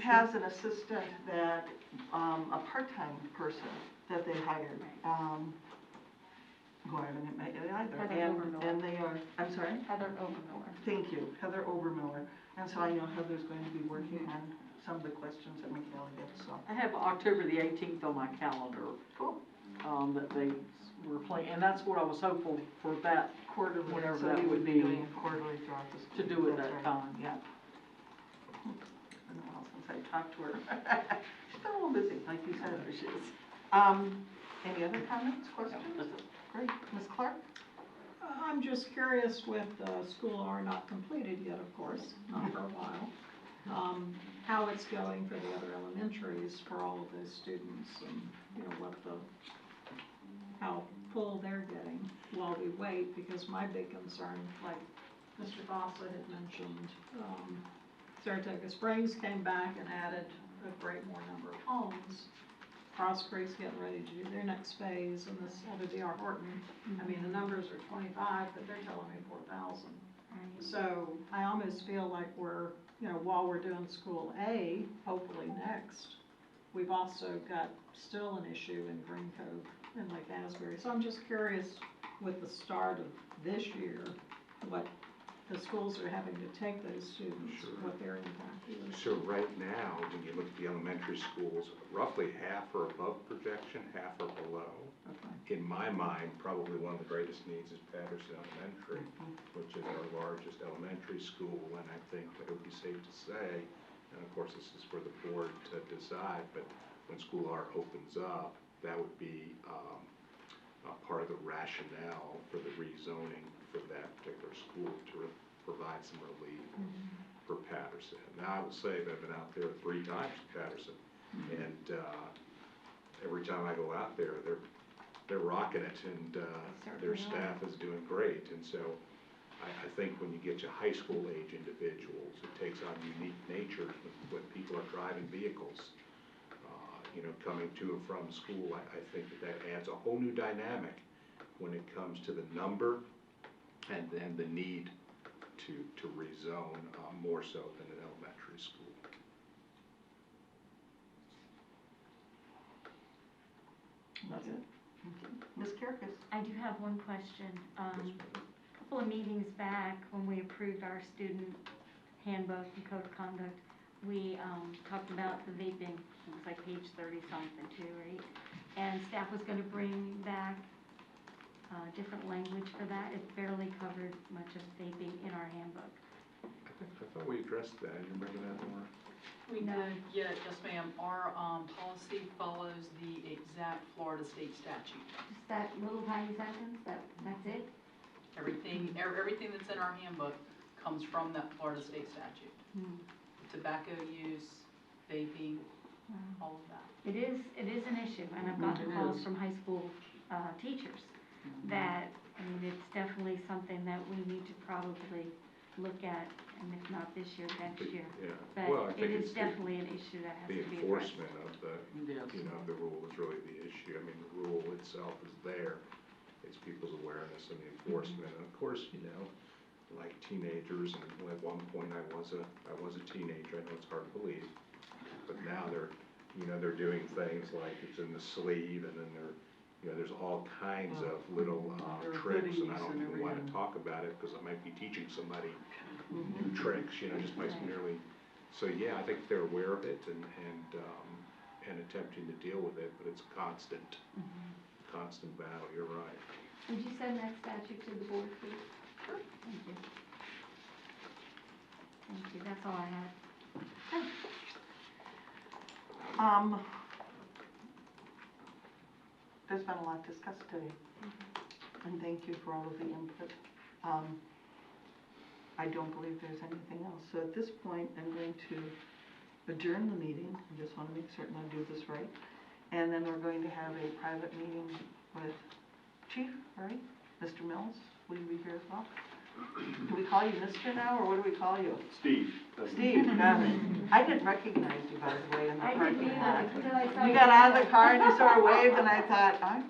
[SPEAKER 2] has an assistant that, a part-time person that they hired, who I haven't met either,
[SPEAKER 4] Heather
[SPEAKER 2] and,
[SPEAKER 4] Overmiller.
[SPEAKER 2] and they are, I'm sorry?
[SPEAKER 4] Heather Overmiller.
[SPEAKER 2] Thank you, Heather Obermiller, and so I know Heather's going to be working on some of the questions that Michaela gets, so.
[SPEAKER 9] I have October the 18th on my calendar,
[SPEAKER 2] Cool.
[SPEAKER 9] that they were playing, and that's what I was hopeful for that,
[SPEAKER 2] Quarterly,
[SPEAKER 9] Whatever
[SPEAKER 2] so
[SPEAKER 9] that
[SPEAKER 2] we
[SPEAKER 9] would
[SPEAKER 2] would be
[SPEAKER 9] be,
[SPEAKER 2] doing it quarterly throughout the school.
[SPEAKER 9] to do it
[SPEAKER 2] That's
[SPEAKER 9] that
[SPEAKER 2] right.
[SPEAKER 9] time.
[SPEAKER 2] Yeah. It's been a while since I talked to her. She's been a little busy, like you said.
[SPEAKER 9] There she is.
[SPEAKER 2] Any other comments, questions?
[SPEAKER 9] That's it.
[SPEAKER 2] Great, Ms. Clark?
[SPEAKER 1] I'm just curious with School R not completed yet, of course, not for a while, how it's going for the other elementaries for all of those students and, how full they're getting while we wait, because my big concern, like Mr. Fawcett had mentioned, Saratoga Springs came back and added a great more number of homes. Cross Creek's getting ready to do their next phase, and this other D.R. Horton, I mean, the numbers are 25, but they're telling me 4,000. So I almost feel like we're, while we're doing School A, hopefully next, we've also got still an issue in Green Cove and Lake Asbury. So I'm just curious with the start of this year, what the schools are having to take those students,
[SPEAKER 3] Sure.
[SPEAKER 1] what their impact is.
[SPEAKER 3] So right now, when you look at the elementary schools, roughly half are above projection, half are below.
[SPEAKER 1] Okay.
[SPEAKER 3] In my mind, probably one of the greatest needs is Patterson Elementary, which is our largest elementary school, and I think that it would be safe to say, and of course this is for the board to decide, but when School R opens up, that would be part of the rationale for the rezoning for that particular school to provide some relief for Patterson. Now I will say that I've been out there 3 times to Patterson, and every time I go out there, they're rocking it, and their staff is doing great. And so I think when you get to high school age individuals, it takes on unique nature when people are driving vehicles, coming to and from school. I think that adds a whole new dynamic when it comes to the number and then the need to rezone more so than an elementary school.
[SPEAKER 2] That's it. Ms. Kirkus?
[SPEAKER 4] I do have one question. A couple of meetings back, when we approved our student handbook and code of conduct, we talked about the vaping. It was like page 30 something too, right? And staff was going to bring back different language for that. It barely covered much of vaping in our handbook.
[SPEAKER 3] I thought we addressed that, you remember that, Laura?
[SPEAKER 11] We
[SPEAKER 4] No.
[SPEAKER 11] did, yeah, yes ma'am. Our policy follows the exact Florida state statute.
[SPEAKER 4] Just that little tiny sentence, that's it?
[SPEAKER 11] Everything that's in our handbook comes from that Florida state statute. Tobacco use, vaping, all of that.
[SPEAKER 4] It is an issue, and I've gotten
[SPEAKER 9] It
[SPEAKER 4] calls
[SPEAKER 9] is.
[SPEAKER 4] from high school teachers that, I mean, it's definitely something that we need to probably look at, and if not this year, next year.
[SPEAKER 3] Yeah, well, I
[SPEAKER 4] But it
[SPEAKER 3] think
[SPEAKER 4] is
[SPEAKER 3] it's the
[SPEAKER 4] definitely an issue that has
[SPEAKER 3] the
[SPEAKER 4] to be addressed.
[SPEAKER 3] enforcement of the,
[SPEAKER 9] Yes.
[SPEAKER 3] you know, the rule is really the issue. I mean, the rule itself is there. It's people's awareness and the enforcement. And of course, you know, like teenagers, and at one point I was a teenager. I know it's hard to believe, but now they're doing things like it's in the sleeve, and then you know, there's all kinds of little
[SPEAKER 9] There are
[SPEAKER 3] tricks, and I
[SPEAKER 9] hoodies
[SPEAKER 3] don't
[SPEAKER 9] and
[SPEAKER 3] even want to
[SPEAKER 9] everything.
[SPEAKER 3] talk about it because I might be teaching somebody new tricks, you know, just by merely. So yeah, I think they're aware of it and attempting to deal with it, but it's a constant battle. You're right.
[SPEAKER 4] Would you send that statute to the board, please?
[SPEAKER 9] Sure.
[SPEAKER 4] Thank you. Thank you, that's all I had.
[SPEAKER 2] There's been a lot discussed today, and thank you for all of the input. I don't believe there's anything else, so at this point, I'm going to adjourn the meeting. I just want to make certain I do this right. And then we're going to have a private meeting with Chief, right? Mr. Mills, will you be here as well? Do we call you Mr. now, or what do we call you?
[SPEAKER 12] Steve.
[SPEAKER 2] Steve, got it. I didn't recognize you, by the way, in the
[SPEAKER 4] I
[SPEAKER 2] parking
[SPEAKER 4] didn't
[SPEAKER 2] lot.
[SPEAKER 4] either, until I saw
[SPEAKER 2] You
[SPEAKER 4] you.
[SPEAKER 2] got out of the car and you sort of waved, and I thought,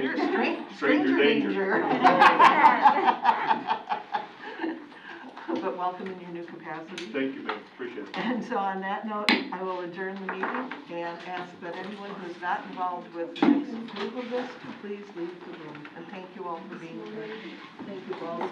[SPEAKER 2] you're a stranger danger. But welcome in your new capacity.
[SPEAKER 12] Thank you, ma'am, appreciate it.
[SPEAKER 2] And so on that note, I will adjourn the meeting and ask that anyone who's not involved with the next approval of this to please leave the room. And thank you all for being here. Thank you all.